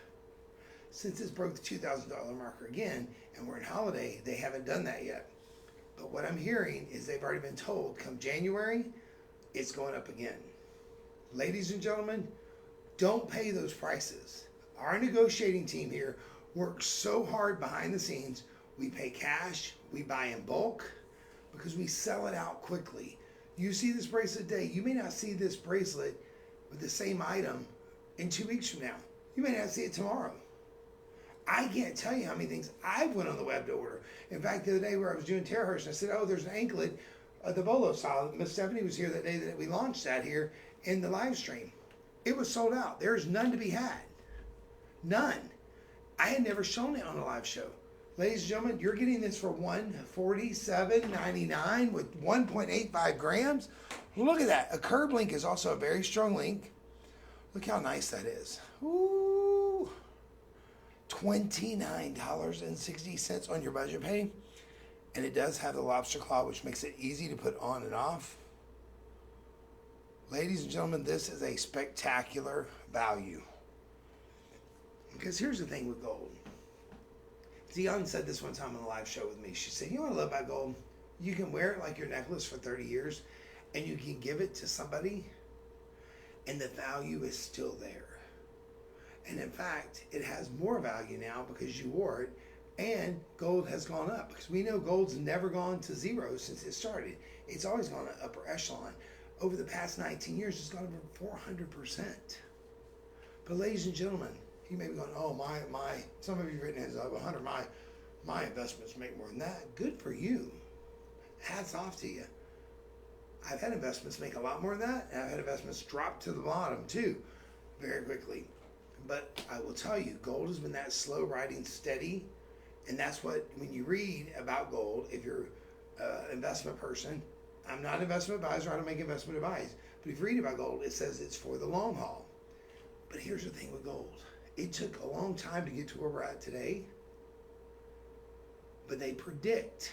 Since this broke the $2,000 marker again, and we're in holiday, they haven't done that yet. But what I'm hearing is they've already been told come January, it's going up again. Ladies and gentlemen, don't pay those prices. Our negotiating team here works so hard behind the scenes. We pay cash, we buy in bulk, because we sell it out quickly. You see this bracelet today, you may not see this bracelet with the same item in 2 weeks from now. You may not see it tomorrow. I can't tell you how many things I've went on the web to order. In fact, the other day where I was doing terahertz, I said, oh, there's an anklet, the Bolo style. Miss Stephanie was here that day that we launched that here in the live stream. It was sold out. There's none to be had. None. I had never shown it on a live show. Ladies and gentlemen, you're getting this for $147.99 with 1.85 grams. Look at that. A curb link is also a very strong link. Look how nice that is. Ooh. $29.60 on your budget pay. And it does have the lobster claw, which makes it easy to put on and off. Ladies and gentlemen, this is a spectacular value. Because here's the thing with gold. Dion said this one time on the live show with me. She said, you know what I love about gold? You can wear it like your necklace for 30 years, and you can give it to somebody, and the value is still there. And in fact, it has more value now because you wore it, and gold has gone up. Because we know gold's never gone to zero since it started. It's always gone to upper echelon. Over the past 19 years, it's gone over 400%. But ladies and gentlemen, you may be going, oh, my, some of you have written as Hunter, my investments make more than that. Good for you. Hats off to you. I've had investments make a lot more than that, and I've had investments drop to the bottom too, very quickly. But I will tell you, gold has been that slow riding steady, and that's what, when you read about gold, if you're an investment person, I'm not an investment advisor, I don't make investment advice, but if you read about gold, it says it's for the long haul. But here's the thing with gold. It took a long time to get to where we're at today, but they predict,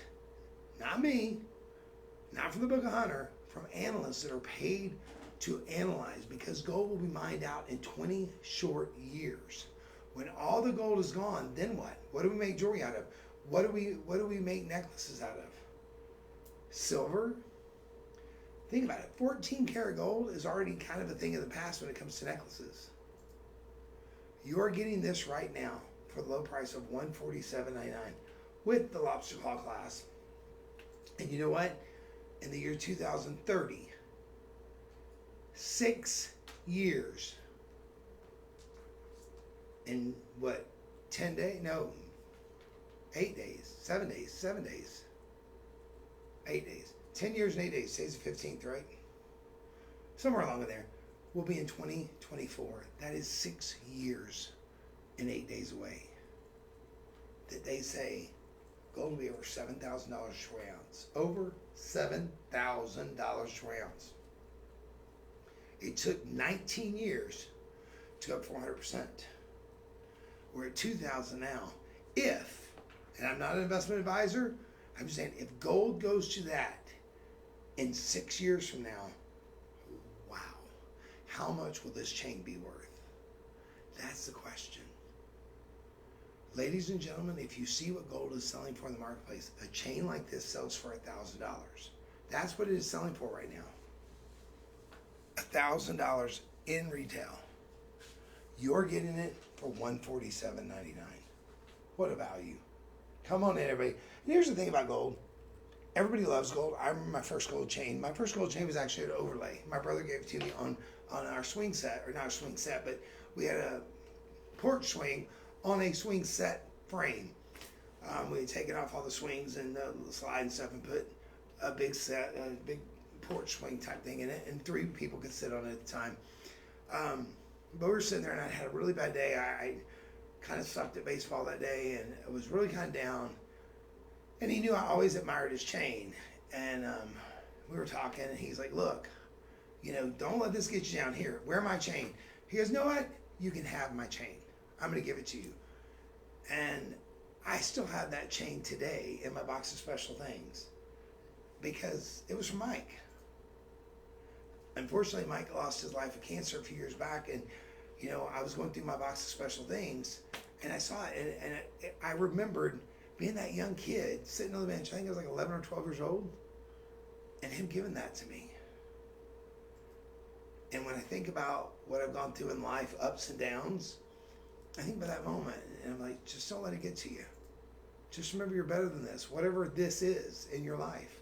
not me, not from the Book of Hunter, from analysts that are paid to analyze, because gold will be mined out in 20 short years. When all the gold is gone, then what? What do we make jewelry out of? What do we make necklaces out of? Silver? Think about it. 14 karat gold is already kind of a thing of the past when it comes to necklaces. You're getting this right now for the low price of $147.99 with the lobster claw class. And you know what? In the year 2030, 6 years, in what, 10 days? No, 8 days, 7 days, 8 days. 10 years and 8 days, today's the 15th, right? Somewhere along in there. We'll be in 2024. That is 6 years and 8 days away. That they say gold will be over $7,000 a troy ounce. Over $7,000 a troy ounce. It took 19 years to up 400%. We're at 2,000 now. If, and I'm not an investment advisor, I'm just saying if gold goes to that in 6 years from now, wow, how much will this chain be worth? That's the question. Ladies and gentlemen, if you see what gold is selling for in the marketplace, a chain like this sells for $1,000. That's what it is selling for right now. $1,000 in retail. You're getting it for $147.99. What a value. Come on in, everybody. And here's the thing about gold. Everybody loves gold. I remember my first gold chain. My first gold chain was actually an overlay. My brother gave it to me on our swing set, or not a swing set, but we had a porch swing on a swing set frame. We had taken off all the swings and the slide and stuff and put a big porch swing type thing in it, and 3 people could sit on it at the time. But we were sitting there, and I had a really bad day. I kind of sucked at baseball that day, and I was really kind of down. And he knew I always admired his chain. And we were talking, and he's like, look, don't let this get you down here. Wear my chain. He goes, you know what? You can have my chain. I'm going to give it to you. And I still have that chain today in my box of special things because it was from Mike. Unfortunately, Mike lost his life of cancer a few years back, and I was going through my box of special things, and I saw it, and I remembered being that young kid sitting on the bench. I think I was like 11 or 12 years old, and him giving that to me. And when I think about what I've gone through in life, ups and downs, I think about that moment, and I'm like, just don't let it get to you. Just remember you're better than this, whatever this is in your life.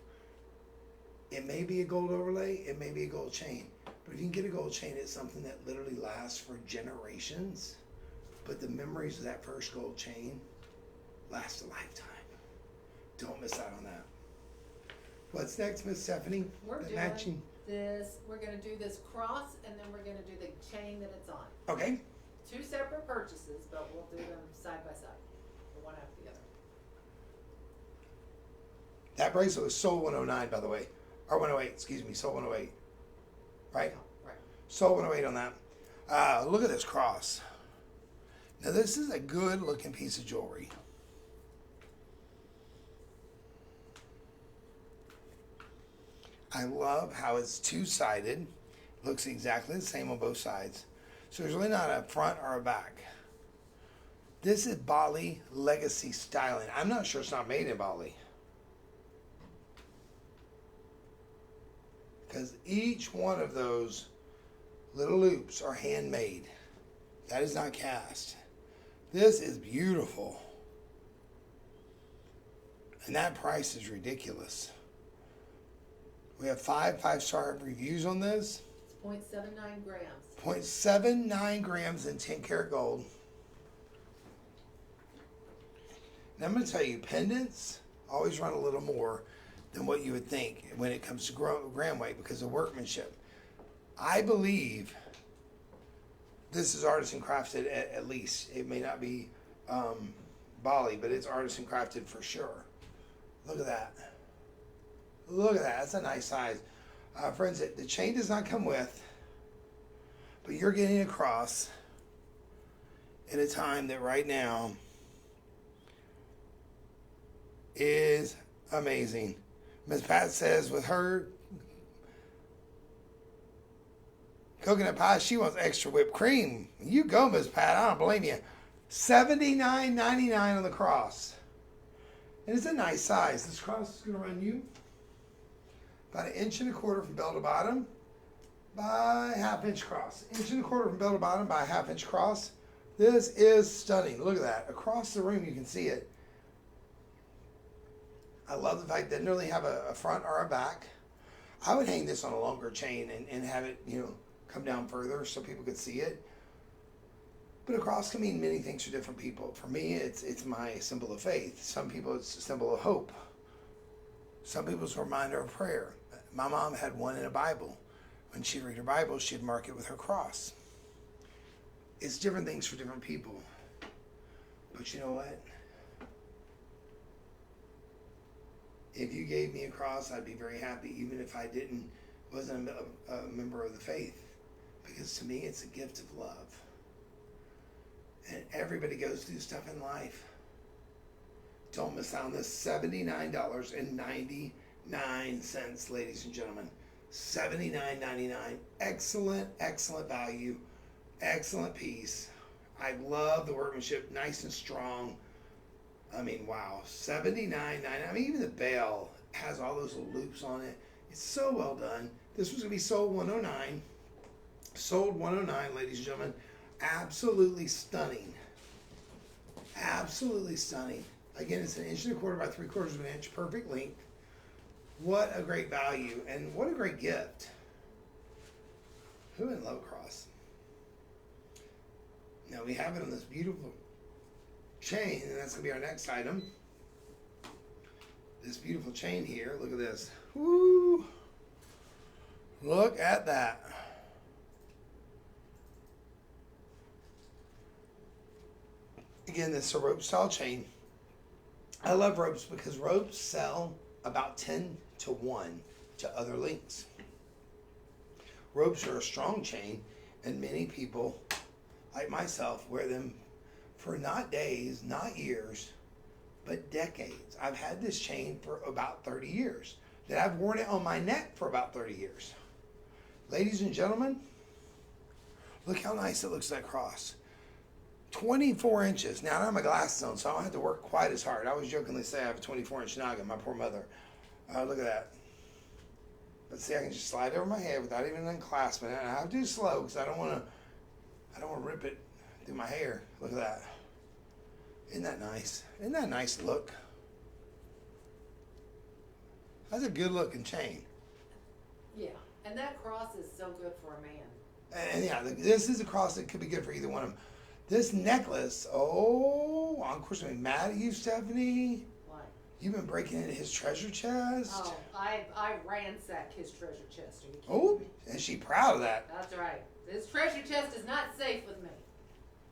It may be a gold overlay, it may be a gold chain. But if you can get a gold chain, it's something that literally lasts for generations. But the memories of that first gold chain last a lifetime. Don't miss out on that. What's next, Miss Stephanie? We're doing this, we're gonna do this cross, and then we're gonna do the chain that it's on. Okay. 2 separate purchases, but we'll do them side by side, one after the other. That bracelet was sold 109, by the way. Or 108, excuse me, sold 108. Right? Right. Sold 108 on that. Look at this cross. Now this is a good looking piece of jewelry. I love how it's 2-sided. Looks exactly the same on both sides. So there's really not a front or a back. This is Bali Legacy styling. I'm not sure it's not made in Bali. Because each one of those little loops are handmade. That is not cast. This is beautiful. And that price is ridiculous. We have 5-star reviews on this. It's 0.79 grams. 0.79 grams in 10 karat gold. And I'm going to tell you, pendants always run a little more than what you would think when it comes to gram weight because of workmanship. I believe this is artisan crafted at least. It may not be Bali, but it's artisan crafted for sure. Look at that. Look at that. That's a nice size. Friends, the chain does not come with, but you're getting across in a time that right now is amazing. Miss Pat says with her coconut pie, she wants extra whipped cream. You go, Miss Pat. I don't blame you. $79.99 on the cross. And it's a nice size. This cross is going to run you about 1.25 inches from bell to bottom by 1/2 inch cross. 1.25 inches from bell to bottom by 1/2 inch cross. This is stunning. Look at that. Across the room, you can see it. I love the fact that it doesn't really have a front or a back. I would hang this on a longer chain and have it, come down further so people could see it. But a cross can mean many things for different people. For me, it's my symbol of faith. Some people, it's a symbol of hope. Some people, it's a reminder of prayer. My mom had one in a Bible. When she'd read her Bible, she'd mark it with her cross. It's different things for different people. But you know what? If you gave me a cross, I'd be very happy, even if I wasn't a member of the faith. Because to me, it's a gift of love. And everybody goes through stuff in life. Don't miss out on this. $79.99, ladies and gentlemen. $79.99. Excellent, excellent value. Excellent piece. I love the workmanship. Nice and strong. I mean, wow. $79.99. I mean, even the bell has all those little loops on it. It's so well done. This was going to be sold $109. Sold $109, ladies and gentlemen. Absolutely stunning. Absolutely stunning. Again, it's 1.25 inches by 3/4 inch. Perfect length. What a great value. And what a great gift. Who in love cross? Now we have it on this beautiful chain, and that's going to be our next item. This beautiful chain here. Look at this. Woo! Look at that. Again, this is a rope style chain. I love ropes because ropes sell about 10 to 1 to other links. Ropes are a strong chain, and many people, like myself, wear them for not days, not years, but decades. I've had this chain for about 30 years. That I've worn it on my neck for about 30 years. Ladies and gentlemen, look how nice it looks, that cross. 24 inches. Now, I don't have my glasses on, so I don't have to work quite as hard. I always jokingly say I have a 24-inch noggin, my poor mother. Look at that. But see, I can just slide over my head without even unclasping it. And I have to do slow because I don't want to rip it through my hair. Look at that. Isn't that nice? Isn't that a nice look? That's a good looking chain. Yeah, and that cross is so good for a man. And yeah, this is a cross that could be good for either one of them. This necklace, oh, of course I'm mad at you, Stephanie. What? You've been breaking into his treasure chest. Oh, I ransacked his treasure chest. Are you kidding Oh, me? and she proud of that. That's right. His treasure chest is not safe with me.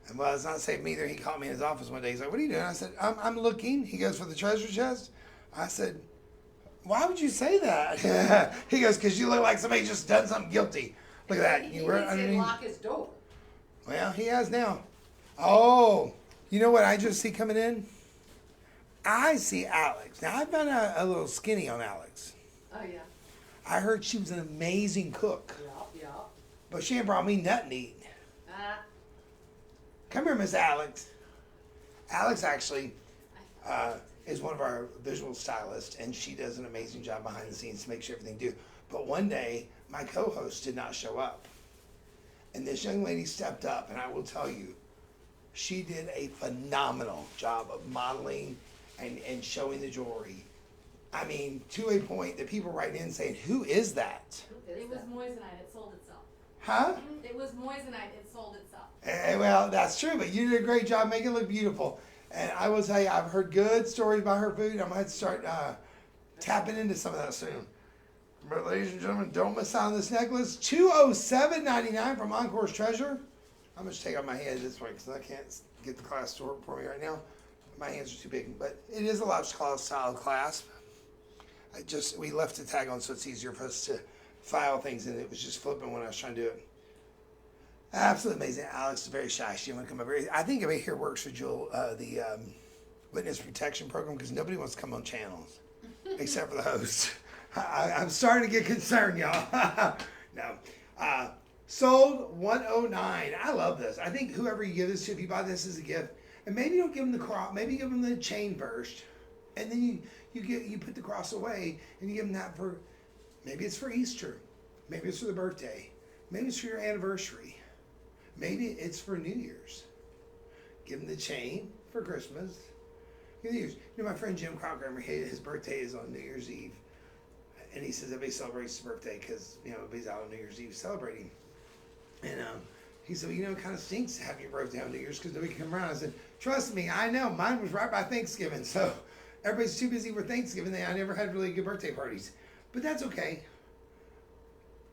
And well, it's not safe me either. He called me in his office one day. He's like, "What are you doing?" I said, I'm looking." He goes, "For the treasure chest?" I said, "Why would you say that?" He goes, "Because you look like somebody just done something guilty. Look at that. He needs to lock his door. Well, he has now. Oh, you know what I just see coming in? I see Alex. Now, I've been a little skinny on Alex. Oh, yeah. I heard she was an amazing cook. Yup. But she ain't brought me nothing to eat. Come here, Miss Alex. Alex actually is one of our visual stylists, and she does an amazing job behind the scenes to make sure everything do. But one day, my co-host did not show up. And this young lady stepped up, and I will tell you, she did a phenomenal job of modeling and showing the jewelry. I mean, to a point that people write in saying, "Who is that?" It was moissanite. It sold itself. Huh? It was moissanite. It sold itself. Well, that's true, but you did a great job making it look beautiful. And I will tell you, I've heard good stories about her food. I might start tapping into some of that soon. But ladies and gentlemen, don't miss out on this necklace. $207.99 from Encore's Treasure. I'm going to take out my hand this way because I can't get the clasp to work for me right now. My hands are too big, but it is a lifestyle style clasp. We left the tag on so it's easier for us to file things, and it was just flipping when I was trying to do it. Absolutely amazing. Alex is very shy. She didn't want to come over here. I think everybody here works for the Witness Protection Program because nobody wants to come on channels except for the host. I'm starting to get concerned, y'all. No. Sold $109. I love this. I think whoever you give this to, if you buy this as a gift, and maybe don't give them the cross, maybe give them the chain first, and then you put the cross away and you give them that for, maybe it's for Easter, maybe it's for the birthday, maybe it's for your anniversary, maybe it's for New Year's. Give them the chain for Christmas. New Year's. You know, my friend Jim Crocker, his birthday is on New Year's Eve, and he says everybody celebrates his birthday because everybody's out on New Year's Eve celebrating. And he said, it kind of stinks to have your birthday on New Year's because nobody can come around. I said, trust me, I know. Mine was right by Thanksgiving. So everybody's too busy for Thanksgiving. I never had really good birthday parties. But that's okay.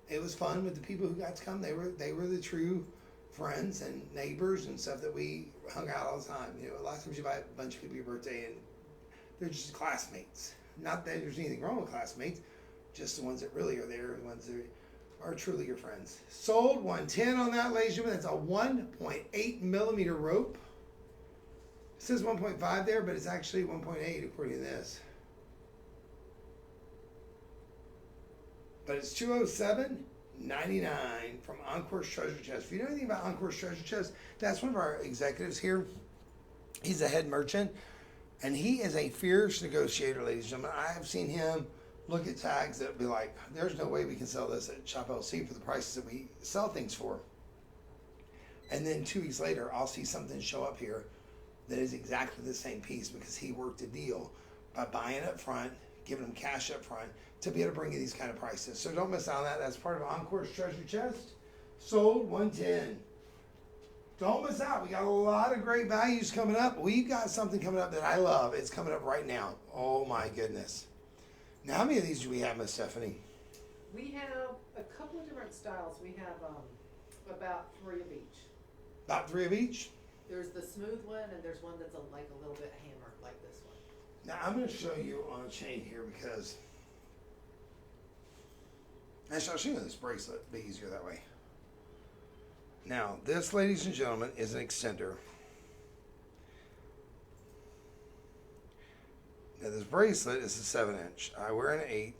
It was fun with the people who got to come. They were the true friends and neighbors and stuff that we hung out all the time. A lot of times you buy a bunch of people your birthday and they're just classmates. Not that there's anything wrong with classmates, just the ones that really are there, the ones that are truly your friends. Sold $110 on that, ladies and gentlemen. That's a 1.8 millimeter rope. It says 1.5 there, but it's actually 1.8 according to this. But it's 207.99 from Encore's Treasure Chest. If you know anything about Encore's Treasure Chest, that's one of our executives here. He's a head merchant, and he is a fierce negotiator, ladies and gentlemen. I have seen him look at tags that be like, there's no way we can sell this at Shop LC for the prices that we sell things for. And then 2 weeks later, I'll see something show up here that is exactly the same piece because he worked a deal by buying up front, giving them cash up front to be able to bring you these kind of prices. So don't miss out on that. That's part of Encore's Treasure Chest. Sold 110. Don't miss out. We got a lot of great values coming up. We've got something coming up that I love. It's coming up right now. Oh my goodness. Now, how many of these do we have, Miss Stephanie? We have a couple of different styles. We have about 3 of each. About 3 of each? There's the smooth one, and there's one that's like a little bit hammered, like this one. Now, I'm going to show you on a chain here because... Actually, I'll show you this bracelet. It'll be easier that way. Now, this, ladies and gentlemen, is an extender. Now, this bracelet is a 7-inch. I wear an 8.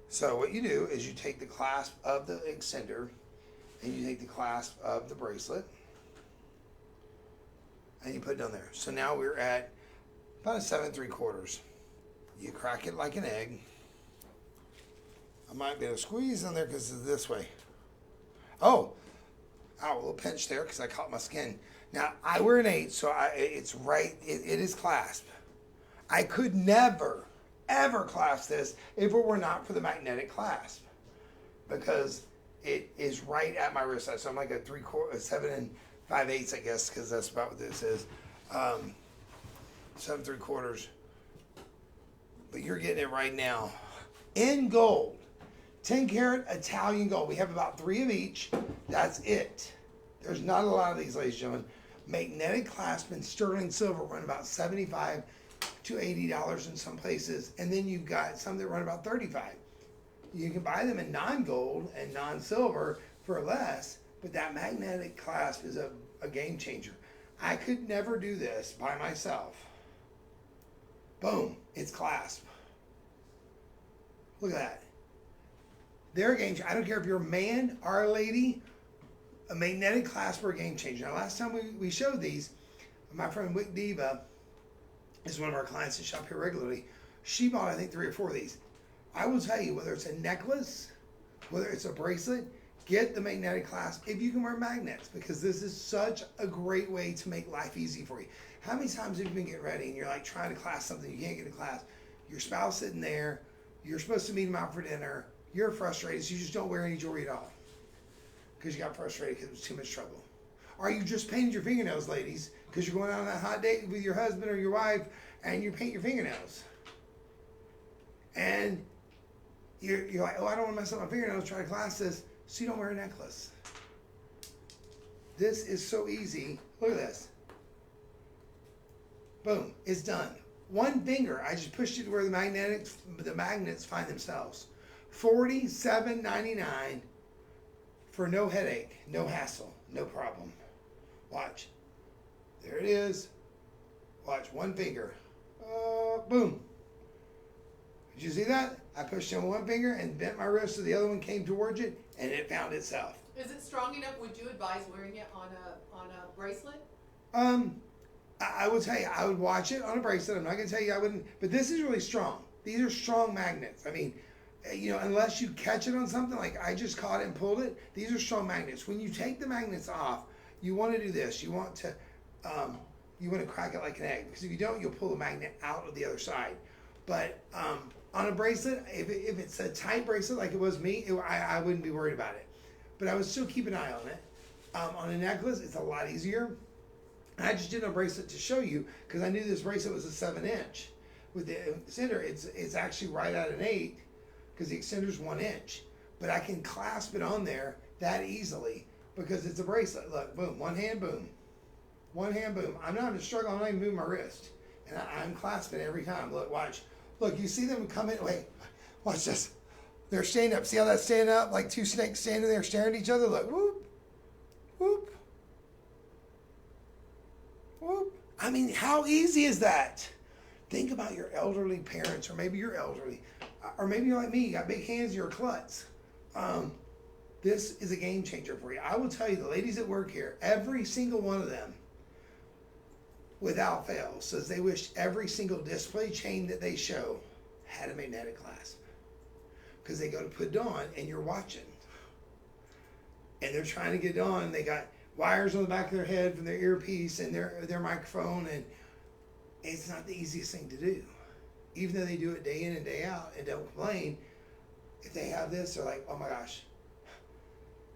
So what you do is you take the clasp of the extender and you take the clasp of the bracelet and you put it on there. So now we're at about a 7 3/4. You crack it like an egg. I might be able to squeeze in there because it's this way. Oh, ow, a little pinch there because I caught my skin. Now, I wear an 8, so it's right, it is clasp. I could never, ever clasp this if it were not for the magnetic clasp because it is right at my wrist. So I'm like a 7 5/8, I guess, because that's about what this is. 7 3/4. But you're getting it right now in gold, 10 karat Italian gold. We have about 3 of each. That's it. There's not a lot of these, ladies and gentlemen. Magnetic clasp and sterling silver run about $75 to $80 in some places, and then you've got some that run about $35. You can buy them in non-gold and non-silver for less, but that magnetic clasp is a game changer. I could never do this by myself. Boom, it's clasp. Look at that. They're a game changer. I don't care if you're a man or a lady, a magnetic clasp are a game changer. Now, last time we showed these, my friend Wick Diva is one of our clients that shop here regularly. She bought, I think, 3 or 4 of these. I will tell you, whether it's a necklace, whether it's a bracelet, get the magnetic clasp if you can wear magnets, because this is such a great way to make life easy for you. How many times have you been getting ready and you're like trying to clasp something, you can't get a clasp? Your spouse sitting there, you're supposed to meet him out for dinner, you're frustrated, so you just don't wear any jewelry at all because you got frustrated because it was too much trouble. Or you just painted your fingernails, ladies, because you're going out on that hot date with your husband or your wife and you paint your fingernails. And you're like, oh, I don't want to mess up my fingernails, try to clasp this, so you don't wear a necklace. This is so easy. Look at this. Boom, it's done. One finger, I just pushed it to where the magnets find themselves. $47.99 for no headache, no hassle, no problem. Watch. There it is. Watch, one finger. Boom. Did you see that? I pushed in one finger and bent my wrist so the other one came towards it and it found itself. Is it strong enough? Would you advise wearing it on a bracelet? I will tell you, I would watch it on a bracelet. I'm not going to tell you I wouldn't, but this is really strong. These are strong magnets. I mean, unless you catch it on something, like I just caught it and pulled it, these are strong magnets. When you take the magnets off, you want to do this. You want to crack it like an egg, because if you don't, you'll pull the magnet out of the other side. But on a bracelet, if it's a tight bracelet like it was me, I wouldn't be worried about it. But I would still keep an eye on it. On a necklace, it's a lot easier. And I just did a bracelet to show you because I knew this bracelet was a 7-inch. With the extender, it's actually right at an 8 because the extender's 1 inch. But I can clasp it on there that easily because it's a bracelet. Look, boom, one hand, boom. One hand, boom. I'm not even struggling. I'm not even moving my wrist. And I'm clasping every time. Look, watch. Look, you see them come in. Wait, watch this. They're standing up. See how that's standing up? Like two snakes standing there staring at each other. Like, whoop, whoop, whoop. I mean, how easy is that? Think about your elderly parents, or maybe you're elderly, or maybe you're like me, you got big hands, you're a klutz. This is a game changer for you. I will tell you, the ladies that work here, every single one of them, without fail, says they wish every single display chain that they show had a magnetic clasp. Because they go to put it on and you're watching. And they're trying to get it on. They got wires on the back of their head from their earpiece and their microphone, and it's not the easiest thing to do. Even though they do it day in and day out and don't complain, if they have this, they're like, oh my gosh.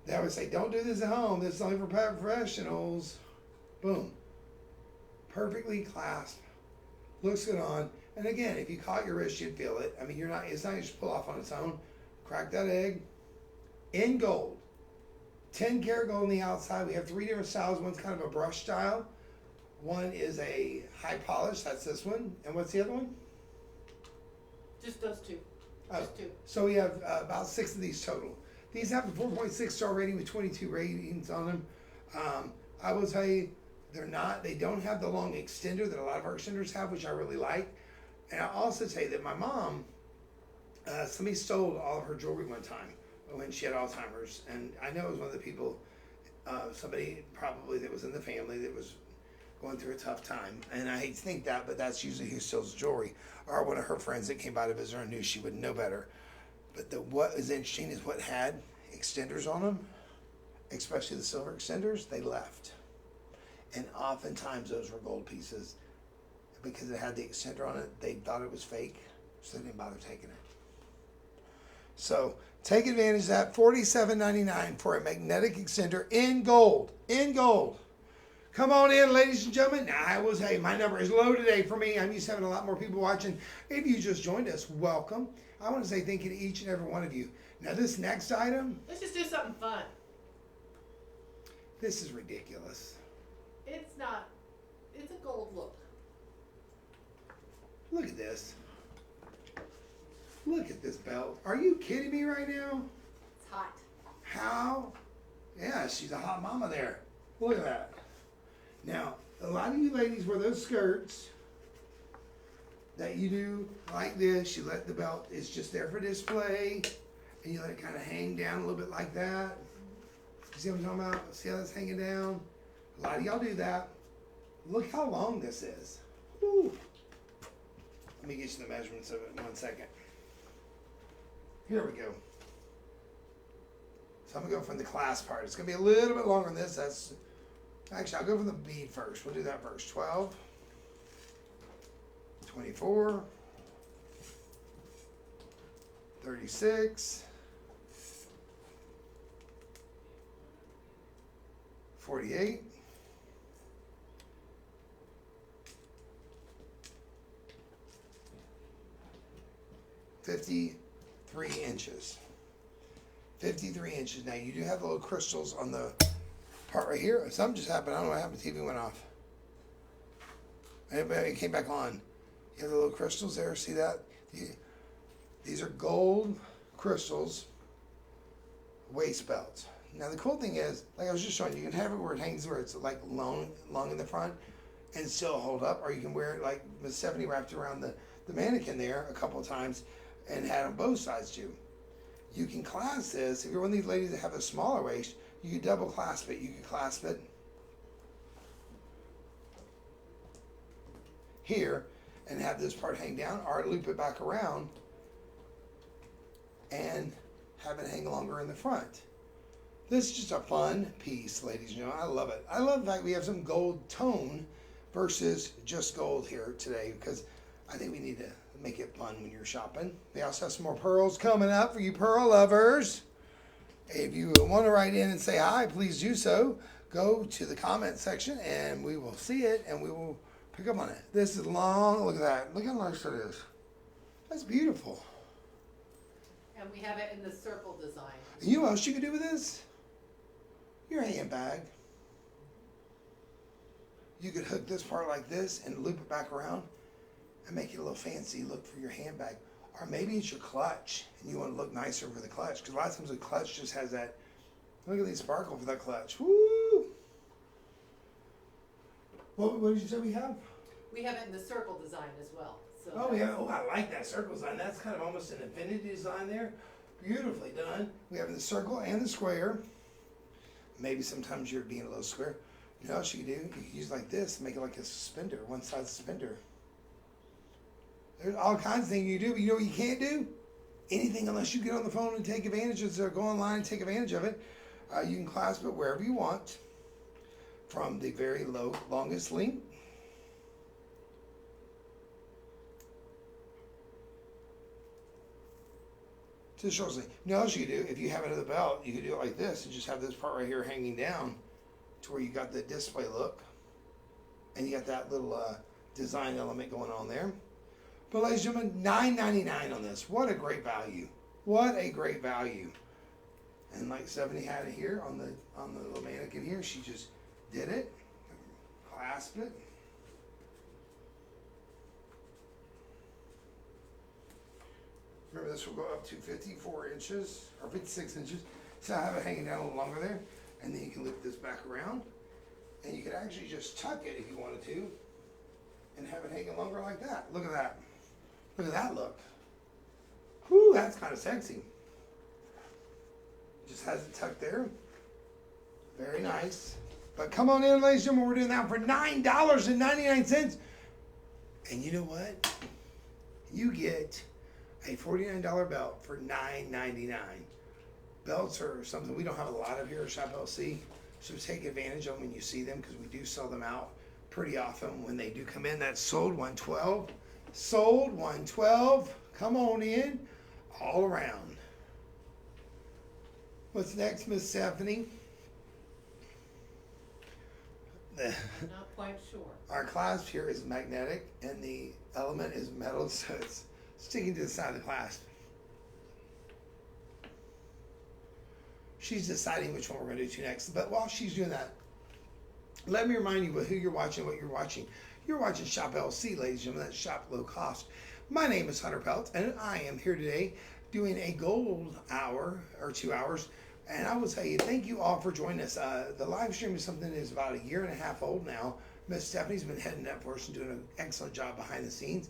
They always say, don't do this at home. This is only for professionals. Boom. Perfectly clasped. Looks good on. And again, if you caught your wrist, you'd feel it. I mean, it's not just pull off on its own. Crack that egg. In gold. 10 karat gold on the outside. We have 3 different styles. One's kind of a brush style. One is a high polish. That's this one. And what's the other one? Just those two. Just two. So we have about 6 of these total. These have a 4.6 star rating with 22 ratings on them. I will tell you, they don't have the long extender that a lot of our extenders have, which I really like. And I'll also tell you that my mom, somebody stole all of her jewelry one time when she had Alzheimer's. And I know it was one of the people, somebody probably that was in the family that was going through a tough time. And I hate to think that, but that's usually who steals jewelry. Or one of her friends that came by to visit her and knew she would know better. But what is interesting is what had extenders on them, especially the silver extenders, they left. And oftentimes those were gold pieces. Because it had the extender on it, they thought it was fake, so they didn't bother taking it. So take advantage of that. $47.99 for a magnetic extender in gold. In gold. Come on in, ladies and gentlemen. Now, I will tell you, my number is low today for me. I'm used to having a lot more people watching. If you just joined us, welcome. I want to say thank you to each and every one of you. Now, this next item. Let's just do something fun. This is ridiculous. It's not. It's a gold look. Look at this. Look at this belt. Are you kidding me right now? It's hot. How? Yeah, she's a hot mama there. Look at that. Now, a lot of you ladies wear those skirts that you do like this. You let the belt, it's just there for display, and you let it kind of hang down a little bit like that. You see what I'm talking about? See how that's hanging down? A lot of y'all do that. Look how long this is. Woo. Let me get you the measurements of it in 1 second. Here we go. So I'm going to go from the clasp part. It's going to be a little bit longer than this. Actually, I'll go from the bead first. We'll do that first. 12, 24, 36, 48, 53 inches. 53 inches. Now, you do have the little crystals on the part right here. Something just happened. I don't know what happened. The TV went off. It came back on. You have the little crystals there. See that? These are gold crystals waist belts. Now, the cool thing is, like I was just showing you, can have it where it hangs where it's like long in the front and still hold up, or you can wear it like Miss 70 wrapped around the mannequin there a couple of times and had on both sides too. You can clasp this. If you're one of these ladies that have a smaller waist, you can double clasp it. You can clasp it here and have this part hang down, or loop it back around and have it hang longer in the front. This is just a fun piece, ladies and gentlemen. I love it. I love the fact we have some gold tone versus just gold here today, because I think we need to make it fun when you're shopping. They also have some more pearls coming up for you pearl lovers. If you want to write in and say hi, please do so. Go to the comment section and we will see it and we will pick up on it. This is long. Look at that. Look how nice that is. That's beautiful. And we have it in the circle design. And you know what else you could do with this? Your handbag. You could hook this part like this and loop it back around and make it a little fancy look for your handbag. Or maybe it's your clutch and you want to look nicer for the clutch. Because a lot of times the clutch just has that, look at these sparkle for that clutch. Woo! What did you say we have? We have it in the circle design as well, so. Oh, yeah. Oh, I like that circle design. That's kind of almost an infinity design there. Beautifully done. We have the circle and the square. Maybe sometimes you're being a little square. You know what else you can do? You can use like this, make it like a suspender, one side suspender. There's all kinds of things you do, but you know what you can't do? Anything unless you get on the phone and take advantage of it, or go online and take advantage of it. You can clasp it wherever you want, from the very longest link. To the short sleeve. You know what else you can do? If you have it at the belt, you can do it like this and just have this part right here hanging down to where you got the display look. And you got that little design element going on there. But ladies and gentlemen, $9.99 on this. What a great value. What a great value. And like Stephanie had it here on the little mannequin here. She just did it. Clasp it. Remember, this will go up to 54 inches or 56 inches. So I have it hanging down a little longer there. And then you can loop this back around. And you could actually just tuck it if you wanted to. And have it hanging longer like that. Look at that. Look at that look. Whew, that's kind of sexy. Just has it tucked there. Very nice. But come on in, ladies and gentlemen. We're doing that for $9.99. And you know what? You get a $49 belt for $9.99. Belts are something we don't have a lot of here at Shop LC. So take advantage of them when you see them, because we do sell them out pretty often when they do come in. That's sold 112. Sold 112. Come on in. All around. What's next, Miss Stephanie? I'm not quite sure. Our clasp here is magnetic and the element is metal, so it's sticking to the side of the clasp. She's deciding which one we're going to do next. But while she's doing that, let me remind you who you're watching, what you're watching. You're watching Shop LC, ladies and gentlemen. That's Shop Low Cost. My name is Hunter Pelt, and I am here today doing a gold hour or 2 hours. And I will tell you, thank you all for joining us. The live stream is something that is about a year and a half old now. Miss Stephanie's been heading that for us and doing an excellent job behind the scenes.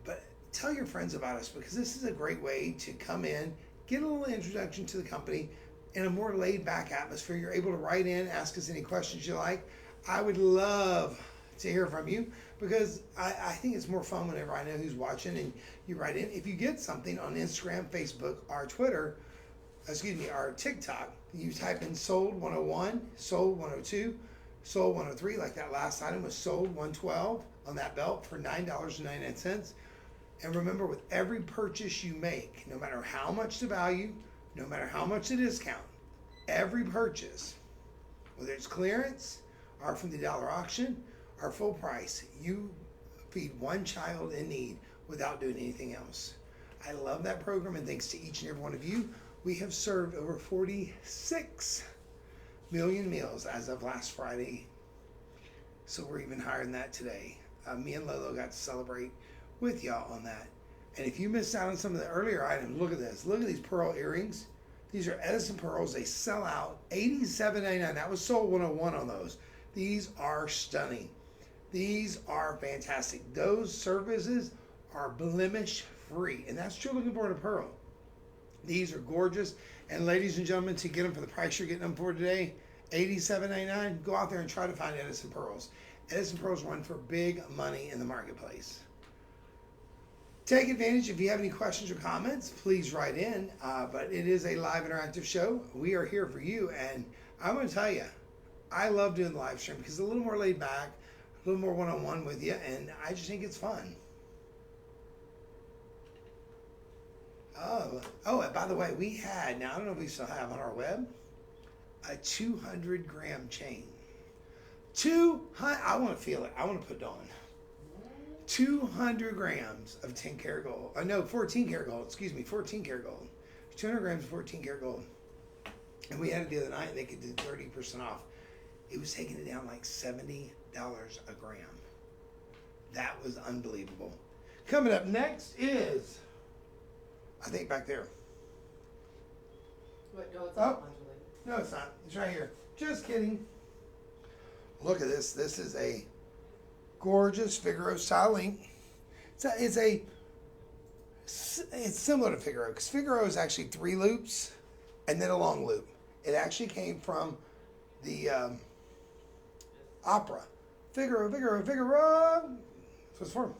But tell your friends about us, because this is a great way to come in, get a little introduction to the company in a more laid back atmosphere. You're able to write in, ask us any questions you like. I would love to hear from you, because I think it's more fun whenever I know who's watching and you write in. If you get something on Instagram, Facebook, or Twitter, our TikTok, you type in sold 101, sold 102, sold 103, like that last item was sold 112 on that belt for $9.99. And remember, with every purchase you make, no matter how much the value, no matter how much the discount, every purchase, whether it's clearance or from the dollar auction or full price, you feed one child in need without doing anything else. I love that program, and thanks to each and every one of you, we have served over 46 million meals as of last Friday. So we're even higher than that today. Me and Lolo got to celebrate with y'all on that. And if you missed out on some of the earlier items, look at this. Look at these pearl earrings. These are Edison pearls. They sell out $87.99. That was sold 101 on those. These are stunning. These are fantastic. Those services are blemish free. And that's what you're looking for in a pearl. These are gorgeous. And ladies and gentlemen, to get them for the price you're getting them for today, $87.99, go out there and try to find Edison pearls. Edison pearls run for big money in the marketplace. Take advantage. If you have any questions or comments, please write in. But it is a live interactive show. We are here for you. And I'm going to tell you, I love doing the live stream because it's a little more laid back, a little more one-on-one with you, and I just think it's fun. Oh, and by the way, we had, now I don't know if we still have on our web, a 200-gram chain. I want to feel it. I want to put it on. 200 grams of 10 karat gold. 14 karat gold. Excuse me, 14 karat gold. 200 grams of 14 karat gold. And we had it the other night, and they could do 30% off. It was taking it down like $70 a gram. That was unbelievable. Coming up next is I think back there. Wait, no, it's Oh. on Angelina. No, it's not. It's right here. Just kidding. Look at this. This is a gorgeous Figaro style link. It's similar to Figaro because Figaro is actually 3 loops and then a long loop. It actually came from the opera. Figaro, Figaro, Figaro. That's what it's for.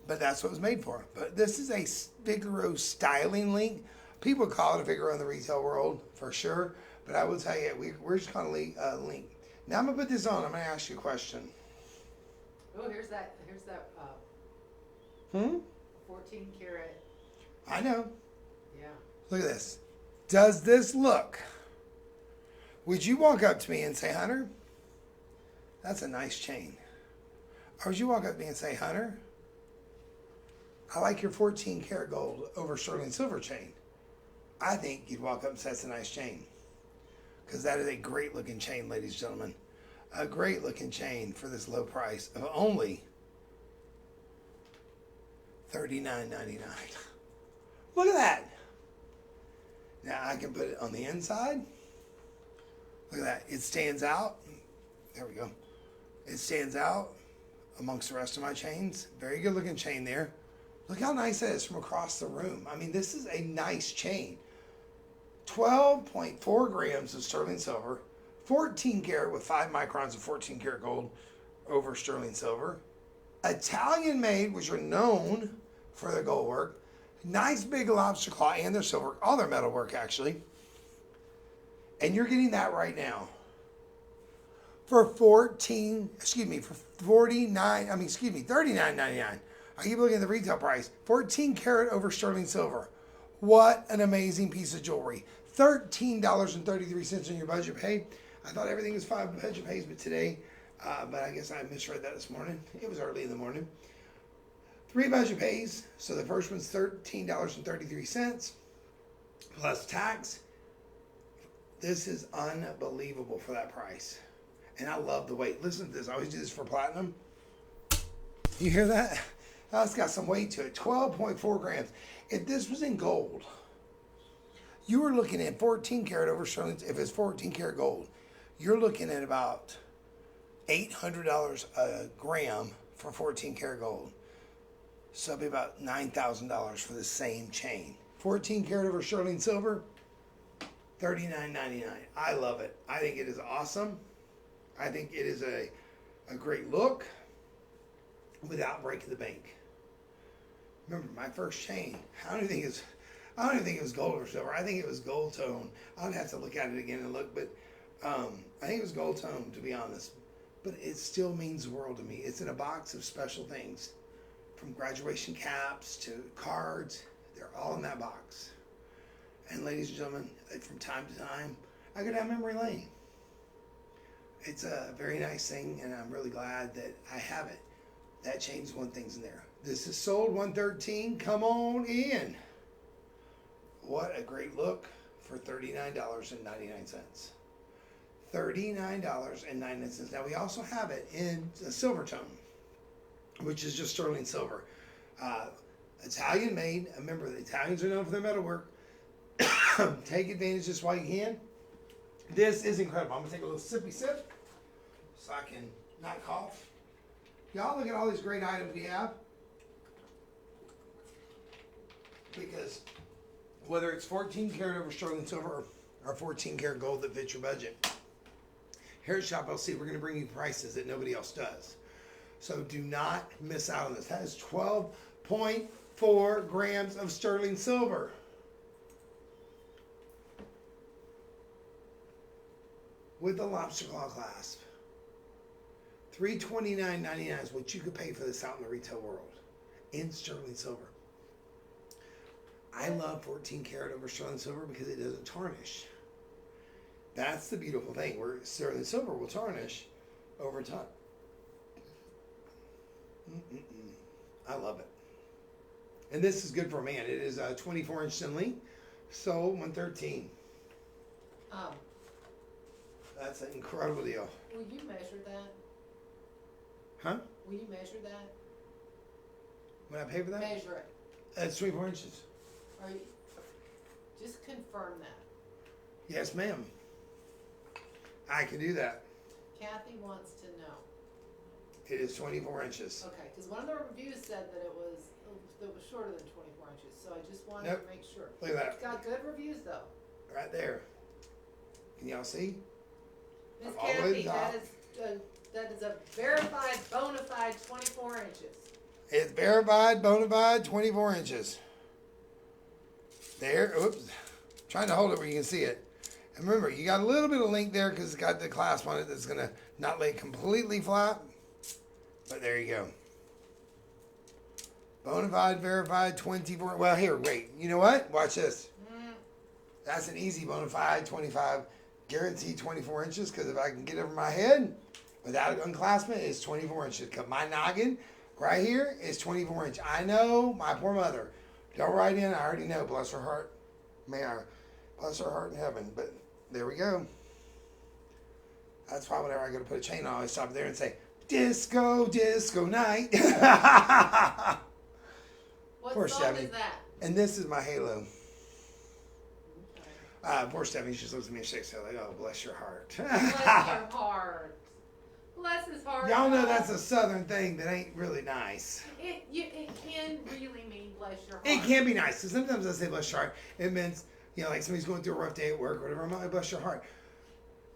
But that's what it was made for. But this is a Figaro styling link. People call it a Figaro in the retail world for sure. But I will tell you, we're just calling it a link. Now I'm gonna put this on. I'm gonna ask you a question. Oh, here's that 14 karat. I know. Yeah. Look at this. Does this look? Would you walk up to me and say, Hunter, that's a nice chain? Or would you walk up to me and say, Hunter, I like your 14 karat gold over sterling silver chain? I think you'd walk up and say, that's a nice chain. Because that is a great looking chain, ladies and gentlemen. A great looking chain for this low price of only $39.99. Look at that. Now I can put it on the inside. Look at that. It stands out. There we go. It stands out amongst the rest of my chains. Very good looking chain there. Look how nice that is from across the room. I mean, this is a nice chain. 12.4 grams of sterling silver, 14 karat with 5 microns of 14 karat gold over sterling silver. Italian made, which are known for their gold work. Nice big lobster claw and their silver, all their metal work actually. And you're getting that right now. For $39.99. I keep looking at the retail price. 14 karat over sterling silver. What an amazing piece of jewelry. $13.33 on your budget pay. I thought everything was 5 budget pays, but today, but I guess I misread that this morning. It was early in the morning. 3 budget pays. So the first one's $13.33 plus tax. This is unbelievable for that price. And I love the weight. Listen to this. I always do this for platinum. You hear that? Oh, it's got some weight to it. 12.4 grams. If this was in gold, you were looking at 14 karat over sterling. If it's 14 karat gold, you're looking at about $800 a gram for 14 karat gold. So it'll be about $9,000 for the same chain. 14 karat over sterling silver, $39.99. I love it. I think it is awesome. I think it is a great look without breaking the bank. Remember, my first chain, I don't even think it was gold or silver. I think it was gold tone. I'd have to look at it again and look, but I think it was gold tone, to be honest. But it still means the world to me. It's in a box of special things, from graduation caps to cards. They're all in that box. And ladies and gentlemen, from time to time, I go down memory lane. It's a very nice thing, and I'm really glad that I have it. That chain's one thing's in there. This is sold $113. Come on in. What a great look for $39.99. $39.99. Now we also have it in a silver tone, which is just sterling silver. Italian made. Remember, the Italians are known for their metalwork. Take advantage of this while you can. This is incredible. I'm going to take a little sippy sip so I can not cough. Y'all look at all these great items we have. Because whether it's 14 karat over sterling silver or 14 karat gold that fits your budget, here at Shop LC, we're going to bring you prices that nobody else does. So do not miss out on this. That is 12.4 grams of sterling silver. With the lobster claw clasp. $329.99 is what you could pay for this out in the retail world in sterling silver. I love 14 karat over sterling silver because it doesn't tarnish. That's the beautiful thing, where sterling silver will tarnish over time. I love it. And this is good for a man. It is a 24-inch thin link, so $113. That's an incredible deal. Will you measure that? Huh? Will you measure that? When I pay for that? Measure it. That's 24 inches. Are you, just confirm that. Yes, ma'am. I can do that. Kathy wants to know. It is 24 inches. Okay, because one of the reviews said that it was shorter than 24 inches, so I just wanted Nope. to make sure. Look at that. It's got good reviews though. Right there. Can y'all see? Miss All the way to Kathy, the top. that is a verified, bona fide 24 inches. It's verified, bona fide, 24 inches. There. Oops. Trying to hold it where you can see it. And remember, you got a little bit of length there because it's got the clasp on it that's going to not lay completely flat. But there you go. Bona fide, verified, 24. Well, here, wait. You know what? Watch this. That's an easy bona fide, 25. Guaranteed 24 inches because if I can get over my head without unclasping, it's 24 inches. Because my noggin right here is 24 inch. I know, my poor mother. Don't write in. I already know. Bless her heart. May I bless her heart in heaven. But there we go. That's why whenever I go to put a chain on, I always stop there and say, disco, disco night. What Poor song Chevy. is that? And this is my halo. Okay. Poor Stephanie, she just looks at me and shakes her like, oh, bless your heart. Bless your heart. Bless his heart. Y'all know that's a southern thing that ain't really nice. It can really mean bless your heart. It can be nice. So sometimes I say bless your heart. It means, like somebody's going through a rough day at work or whatever. I'm like, bless your heart.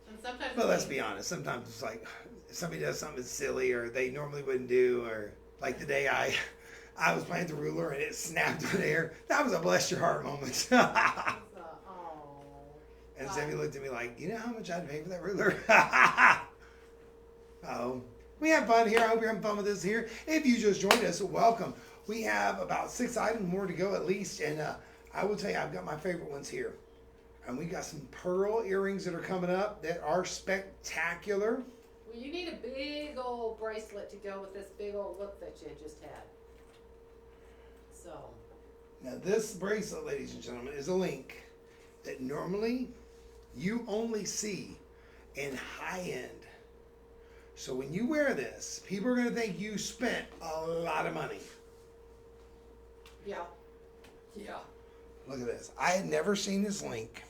And sometimes But let's be honest. Sometimes it's like somebody does something silly or they normally wouldn't do. Or like the day I was playing the ruler and it snapped in the air. That was a bless your heart moment. And Sammy looked at me like, you know how much I'd pay for that ruler? Oh, we have fun here. I hope you're having fun with us here. If you just joined us, welcome. We have about 6 items more to go at least. And I will tell you, I've got my favorite ones here. And we got some pearl earrings that are coming up that are spectacular. Well, you need a big old bracelet to go with this big old look that you just had. So. Now this bracelet, ladies and gentlemen, is a link that normally you only see in high end. So when you wear this, people are going to think you spent a lot of money. Yeah. Yeah. Look at this. I had never seen this link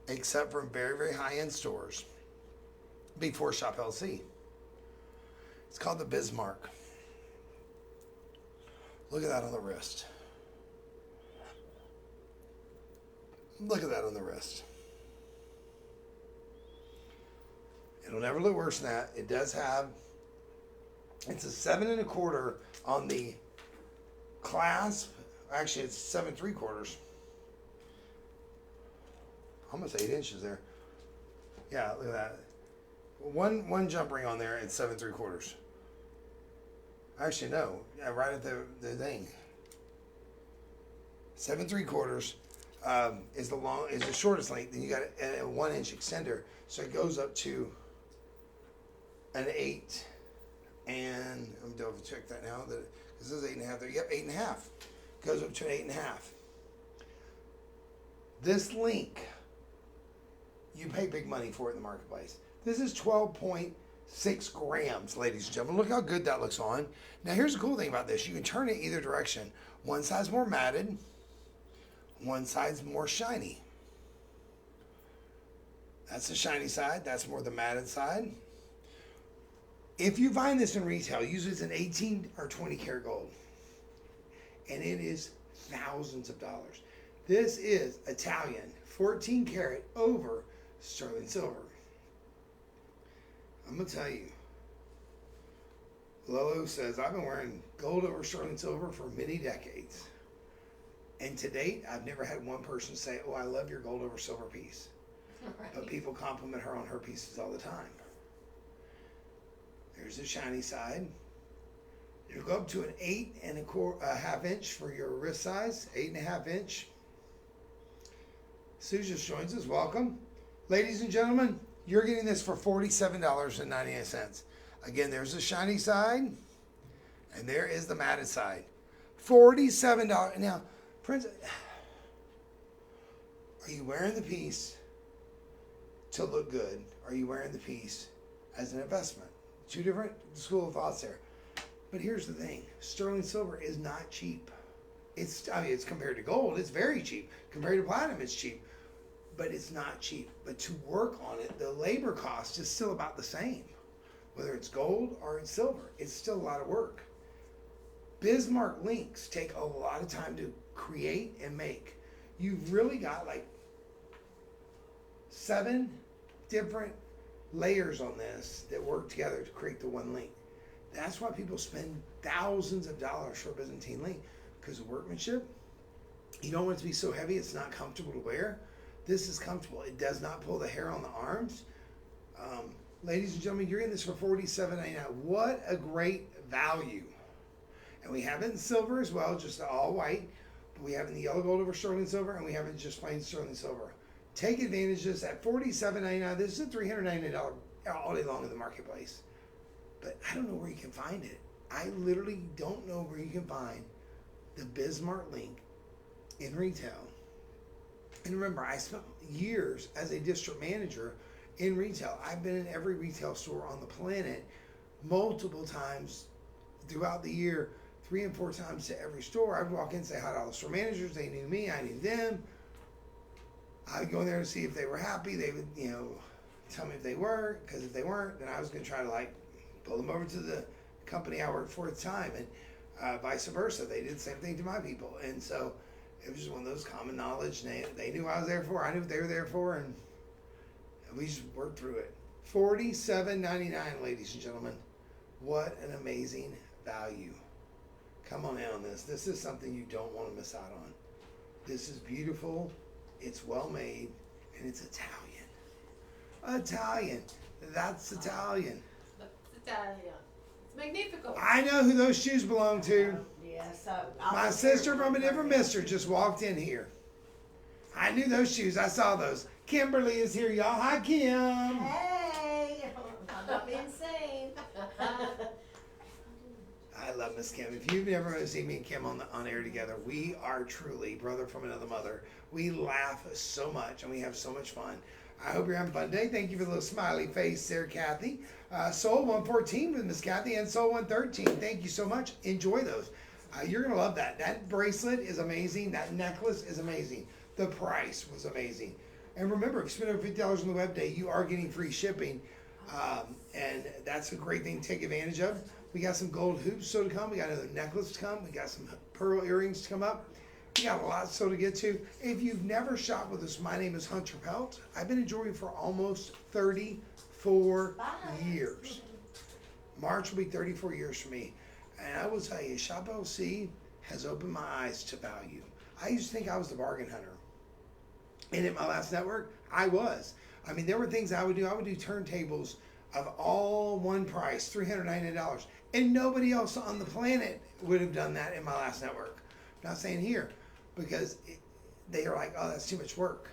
except from very, very high-end stores before Shop LC. It's called the Bismarck. Look at that on the wrist. Look at that on the wrist. It'll never look worse than that. It does have, it's a 7 1/4 on the clasp. Actually, it's 7 3/4. Almost 8 inches there. Yeah, look at that. One jump ring on there, it's 7 3/4. Actually, no. Yeah, right at the thing. 7 3/4 is the shortest length. Then you got a 1 inch extender, so it goes up to an 8. And I'm double check that now. This is 8 1/2 there. Yep, 8 1/2. Goes up to an 8 1/2. This link, you pay big money for it in the marketplace. This is 12.6 grams, ladies and gentlemen. Look how good that looks on. Now, here's the cool thing about this. You can turn it either direction. One side's more matted. One side's more shiny. That's the shiny side. That's more the matted side. If you find this in retail, usually it's an 18 or 20 karat gold. And it is thousands of dollars. This is Italian, 14 karat over sterling silver. I'm going to tell you, Lolo says, I've been wearing gold over sterling silver for many decades. And to date, I've never had one person say, oh, I love your gold over silver piece. Right. But people compliment her on her pieces all the time. There's the shiny side. It'll go up to an 8 1/4 inch for your wrist size, 8 1/2 inch. Sue just joins us. Welcome. Ladies and gentlemen, you're getting this for $47.98. Again, there's the shiny side, and there is the matted side. $47. Now, Prince, are you wearing the piece to look good? Are you wearing the piece as an investment? Two different school of thoughts there. But here's the thing. Sterling silver is not cheap. It's compared to gold, it's very cheap. Compared to platinum, it's cheap. But it's not cheap. But to work on it, the labor cost is still about the same. Whether it's gold or it's silver, it's still a lot of work. Bismarck links take a lot of time to create and make. You've really got like 7 different layers on this that work together to create the one link. That's why people spend thousands of dollars for a Byzantine link, because of workmanship. You don't want it to be so heavy it's not comfortable to wear. This is comfortable. It does not pull the hair on the arms. Ladies and gentlemen, you're getting this for $47.99. What a great value. And we have it in silver as well, just all white. But we have it in the yellow gold over sterling silver, and we have it just plain sterling silver. Take advantage of this at $47.99. This is a $399 all day long in the marketplace. But I don't know where you can find it. I literally don't know where you can find the Bismarck link in retail. And remember, I spent years as a district manager in retail. I've been in every retail store on the planet multiple times throughout the year, 3 and 4 times to every store. I'd walk in and say hi to all the store managers. They knew me, I knew them. I'd go in there to see if they were happy. They would, tell me if they were, because if they weren't, then I was going to try to pull them over to the company I worked for at the time, and vice versa. They did the same thing to my people. And so it was just one of those common knowledge. They knew what I was there for. I knew what they were there for, and we just worked through it. $47.99, ladies and gentlemen. What an amazing value. Come on in on this. This is something you don't want to miss out on. This is beautiful. It's well made, and it's Italian. Italian. That's Italian. It's Italian. It's magnifico. I know who those shoes belong to. Yes, My sister from a different mister just walked in here. I knew those shoes. I saw those. Kimberly is here, y'all. Hi, Kim. Hey, I'm not being insane. I love Miss Kim. If you've never seen me and Kim on air together, we are truly brother from another mother. We laugh so much and we have so much fun. I hope you're having fun today. Thank you for the little smiley face there, Kathy. Soul 114 with Miss Kathy and Soul 113. Thank you so much. Enjoy those. You're going to love that. That bracelet is amazing. That necklace is amazing. The price was amazing. And remember, if you spend over $50 on the web day, you are getting free shipping. And that's a great thing to take advantage of. We got some gold hoops still to come. We got another necklace to come. We got some pearl earrings to come up. We got a lot still to get to. If you've never shopped with us, my name is Hunter Pelt. I've been in jewelry for almost 34 years. March will be 34 years for me. And I will tell you, Shop LC has opened my eyes to value. I used to think I was the bargain hunter. And at my last network, I was. I mean, there were things I would do. I would do turntables of all one price, $399. And nobody else on the planet would have done that in my last network. I'm not saying here, because they are like, oh, that's too much work.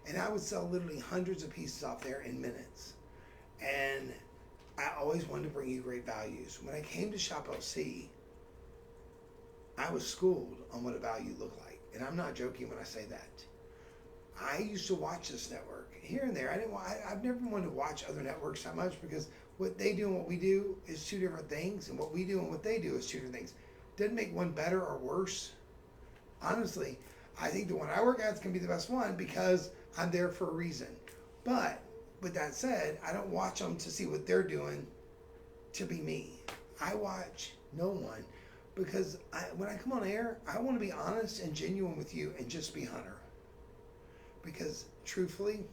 And I would sell literally hundreds of pieces off there in minutes. And I always wanted to bring you great values. When I came to Shop LC, I was schooled on what a value looked like. And I'm not joking when I say that. I used to watch this network here and there. I've never wanted to watch other networks that much, because what they do and what we do is 2 different things, and what we do and what they do is 2 different things. Doesn't make one better or worse. Honestly, I think the one I work at is going to be the best one, because I'm there for a reason. But with that said, I don't watch them to see what they're doing to be me. I watch no one, because when I come on air, I want to be honest and genuine with you and just be Hunter. Because truthfully,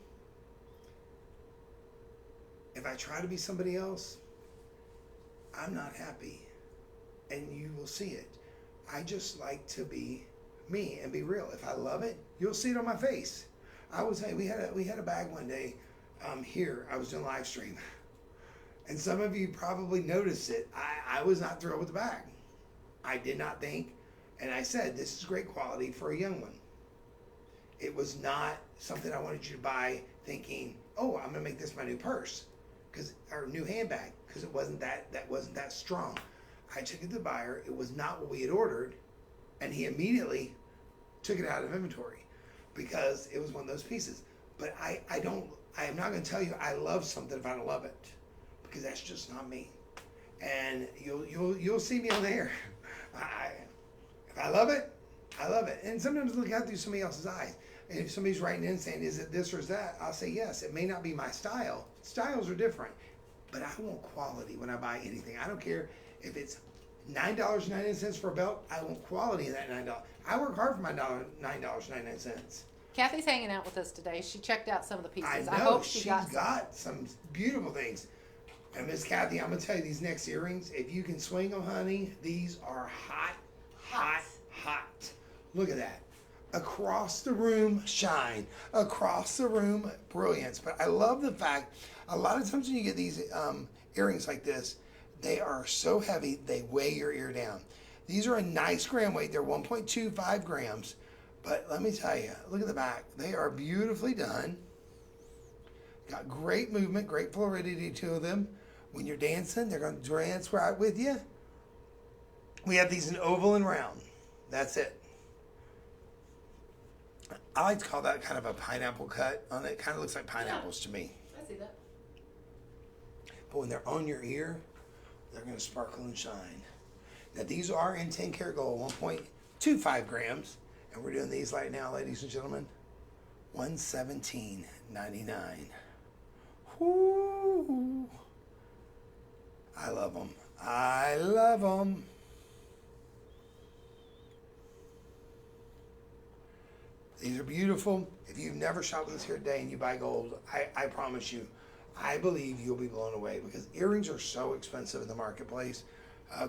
if I try to be somebody else, I'm not happy. And you will see it. I just like to be me and be real. If I love it, you'll see it on my face. I will tell you, we had a bag one day here. I was doing a live stream. And some of you probably noticed it. I was not thrilled with the bag. I did not think, and I said, this is great quality for a young one. It was not something I wanted you to buy thinking, oh, I'm going to make this my new purse, or new handbag, because it wasn't that strong. I took it to the buyer. It was not what we had ordered, and he immediately took it out of inventory because it was one of those pieces. But I am not going to tell you I love something if I don't love it, because that's just not me. And you'll see me on there. If I love it, I love it. And sometimes look out through somebody else's eyes. And if somebody's writing in saying, is it this or is that? I'll say, yes, it may not be my style. Styles are different. But I want quality when I buy anything. I don't care if it's $9.99 for a belt. I want quality in that $9. I work hard for my $9.99. Kathy's hanging out with us today. She checked out some of the pieces. I I know hope she's got got some beautiful things. And Miss Kathy, I'm gonna tell you these next earrings. If you can swing them, honey, these are hot, hot, hot. Look at that. Across the room shine. Across the room brilliance. But I love the fact a lot of times when you get these earrings like this, they are so heavy they weigh your ear down. These are a nice gram weight. They're 1.25 grams. But let me tell you, look at the back. They are beautifully done. Got great movement, great fluidity to them. When you're dancing, they're going to dance right with you. We have these in oval and round. That's it. I like to call that kind of a pineapple cut on it. Kind of looks like pineapples to me. I see that. But when they're on your ear, they're going to sparkle and shine. Now, these are in 10 karat gold, 1.25 grams. And we're doing these right now, ladies and gentlemen. $117.99. Whoo! I love them. I love them. These are beautiful. If you've never shopped with us here today and you buy gold, I promise you, I believe you'll be blown away because earrings are so expensive in the marketplace.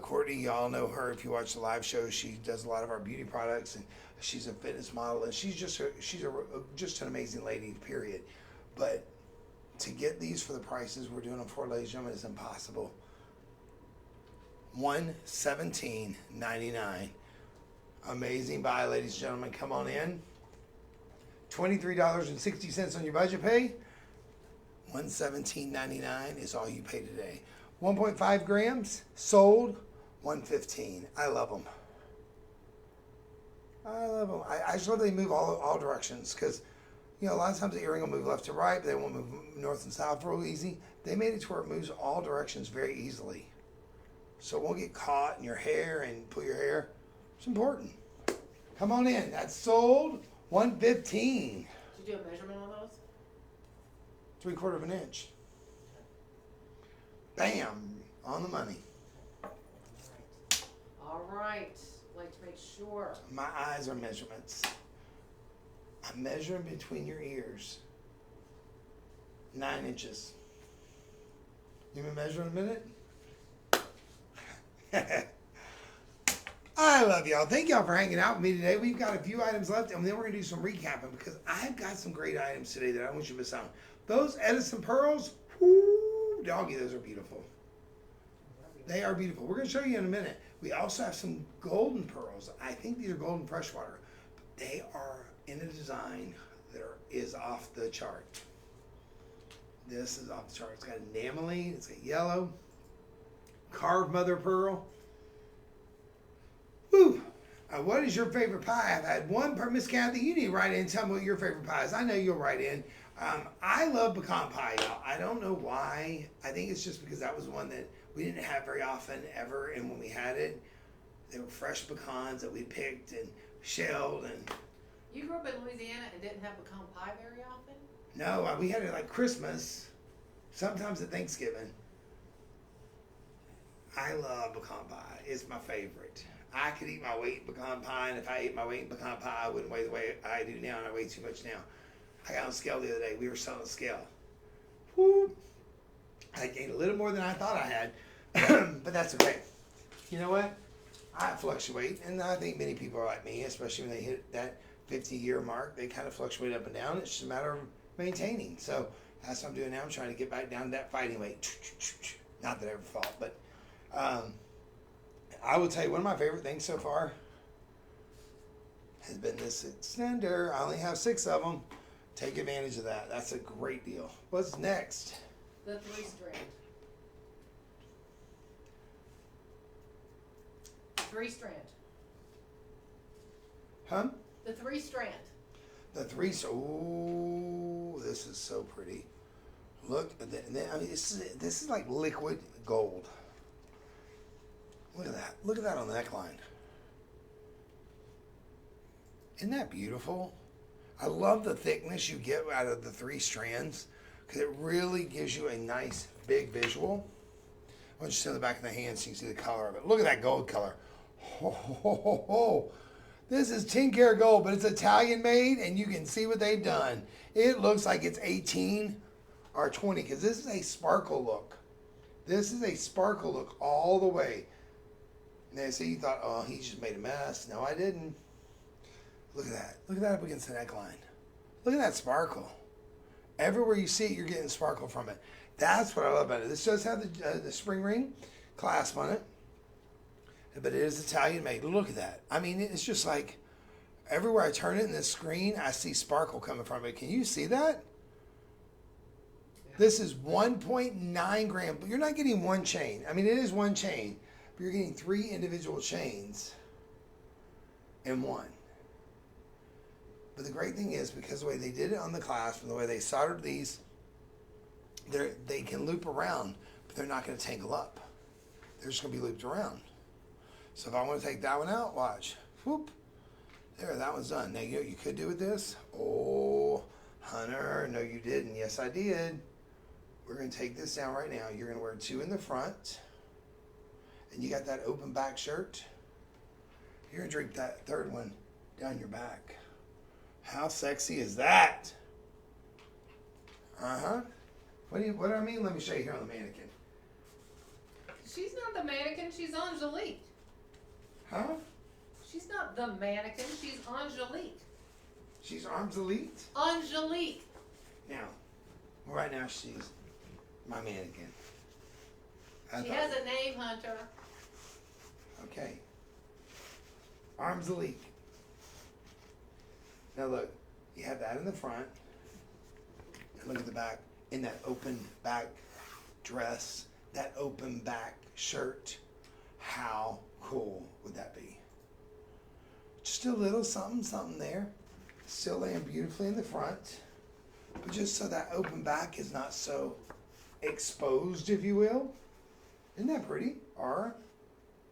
Courtney, y'all know her. If you watch the live shows, she does a lot of our beauty products, and she's a fitness model, and she's just an amazing lady. Period. But to get these for the prices we're doing them for, ladies and gentlemen, is impossible. $117.99. Amazing buy, ladies and gentlemen. Come on in. $23.60 on your budget pay. $117.99 is all you pay today. 1.5 grams sold. $115. I love them. I love them. I just love they move all directions because, you know, a lot of times the earring will move left to right, but they won't move north and south real easy. They made it to where it moves all directions very easily. So it won't get caught in your hair and pull your hair. It's important. Come on in. That's sold. $115. Did you do a measurement on those? 3/4 of an inch. Bam. On the money. All right. Like to make sure. My eyes are measurements. I'm measuring between your ears. 9 inches. You want me to measure in a minute? I love y'all. Thank y'all for hanging out with me today. We've got a few items left, and then we're going to do some recapping because I've got some great items today that I want you to miss out on. Those Edison pearls, whoo, doggy, those are beautiful. They are beautiful. We're going to show you in a minute. We also have some golden pearls. I think these are golden freshwater. But they are in a design that is off the chart. This is off the chart. It's got enameling. It's got yellow. Carved mother pearl. Woo! What is your favorite pie? I've had one per Miss Kathy. You need to write in and tell me what your favorite pie is. I know you'll write in. I love pecan pie, y'all. I don't know why. I think it's just because that was one that we didn't have very often ever. And when we had it, they were fresh pecans that we picked and shelled. And You grew up in Louisiana and didn't have pecan pie very often? no, we had it like Christmas, sometimes at Thanksgiving. I love pecan pie. It's my favorite. I could eat my weight in pecan pie, and if I ate my weight in pecan pie, I wouldn't weigh the way I do now, and I weigh too much now. I got on a scale the other day. We were selling a scale. Whoo! I gained a little more than I thought I had, but that's okay. You know what? I fluctuate, and I think many people are like me, especially when they hit that 50-year mark. They kind of fluctuate up and down. It's just a matter of maintaining. So that's what I'm doing now. I'm trying to get back down to that fighting weight. Not that I ever fought, but I will tell you one of my favorite things so far has been this extender. I only have 6 of them. Take advantage of that. That's a great deal. What's next? The 3-strand. 3-strand. Huh? The 3-strand. The 3. Ooh, this is so pretty. Look, I mean, this is like liquid gold. Look at that. Look at that on the neckline. Isn't that beautiful? I love the thickness you get out of the 3 strands because it really gives you a nice big visual. I want you to see on the back of the hand so you can see the color of it. Look at that gold color. Ho, ho, ho, ho, ho. This is 10 karat gold, but it's Italian made, and you can see what they've done. It looks like it's 18 or 20 because this is a sparkle look. This is a sparkle look all the way. Now, see, you thought, oh, he just made a mess. No, I didn't. Look at that. Look at that up against the neckline. Look at that sparkle. Everywhere you see it, you're getting sparkle from it. That's what I love about it. This does have the spring ring clasp on it, but it is Italian made. Look at that. I mean, it's just like everywhere I turn it in this screen, I see sparkle coming from it. Can you see that? This is 1.9 gram, but you're not getting one chain. I mean, it is one chain, but you're getting 3 individual chains in one. But the great thing is, because the way they did it on the clasp and the way they soldered these, they can loop around, but they're not going to tangle up. They're just going to be looped around. So if I want to take that one out, watch. Whoop. There, that one's done. Now, you know what you could do with this? Oh, Hunter, no you didn't. Yes, I did. We're going to take this down right now. You're going to wear 2 in the front. And you got that open back shirt. You're going to drape that 3rd one down your back. How sexy is that? Uh-huh. What do I mean? Let me show you here on the mannequin. She's not the mannequin, she's Angelique. Huh? She's not the mannequin, she's Angelique. She's arms elite? Angelique. Now, right now she's my mannequin. She has a name, Hunter. Okay. Arms elite. Now look, you have that in the front. And look at the back. In that open back dress, that open back shirt. How cool would that be? Just a little something there. Still laying beautifully in the front. But just so that open back is not so exposed, if you will. Isn't that pretty? Or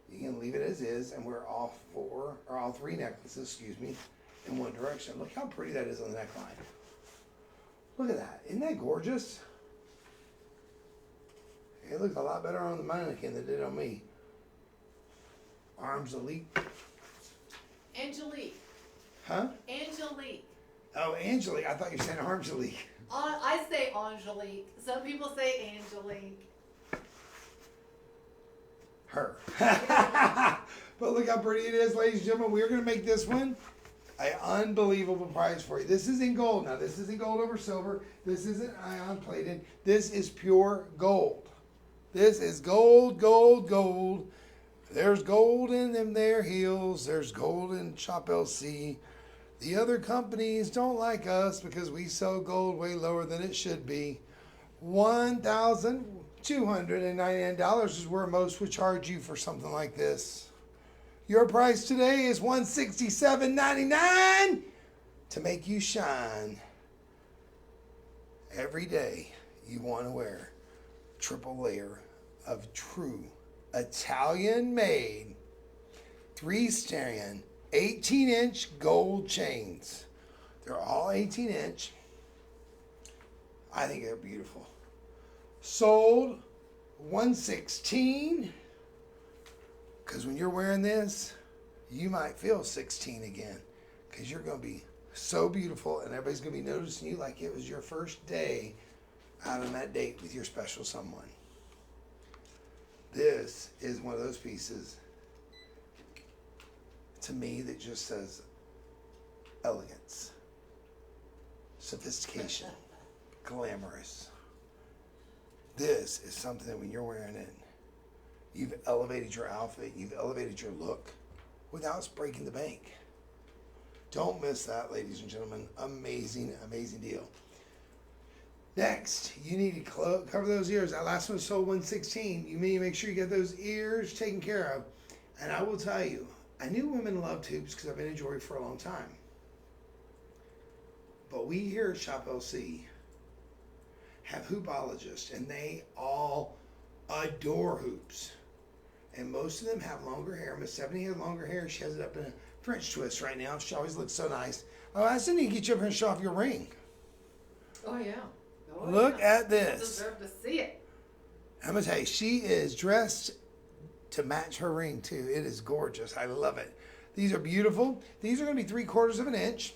you can leave it as is and wear all 3 necklaces, excuse me, in one direction. Look how pretty that is on the neckline. Look at that. Isn't that gorgeous? It looks a lot better on the mannequin than it did on me. Arms elite. Angelique. Huh? Angelique. Oh, Angelique. I thought you were saying arms elite. I say Angelique. Some people say Angelique. Her. But look how pretty it is, ladies and gentlemen. We're going to make this one an unbelievable price for you. This is in gold. Now, this isn't gold over silver. This isn't ion plated. This is pure gold. This is gold, gold, gold. There's gold in them there heels. There's gold in Shop LC. The other companies don't like us because we sell gold way lower than it should be. $1,299 is where most would charge you for something like this. Your price today is $167.99 to make you shine. Every day you want to wear triple layer of true Italian made 3-strand 18-inch gold chains. They're all 18-inch. I think they're beautiful. Sold $116. Because when you're wearing this, you might feel 16 again. Because you're going to be so beautiful and everybody's going to be noticing you like it was your first day out on that date with your special someone. This is one of those pieces to me that just says elegance, sophistication, glamorous. This is something that when you're wearing it, you've elevated your outfit, you've elevated your look without breaking the bank. Don't miss that, ladies and gentlemen. Amazing, amazing deal. Next, you need to cover those ears. That last one sold $116. You need to make sure you get those ears taken care of. And I will tell you, I knew women loved hoops because I've been in jewelry for a long time. But we here at Shop LC have hoopologists, and they all adore hoops. And most of them have longer hair. Miss Stephanie has longer hair. She has it up in a French twist right now. She always looks so nice. Oh, I still need to get you up here and show off your ring. Oh, yeah. Oh, Look yeah. at this. You deserve to see it. I'm going to tell you, she is dressed to match her ring, too. It is gorgeous. I love it. These are beautiful. These are going to be 3/4 of an inch.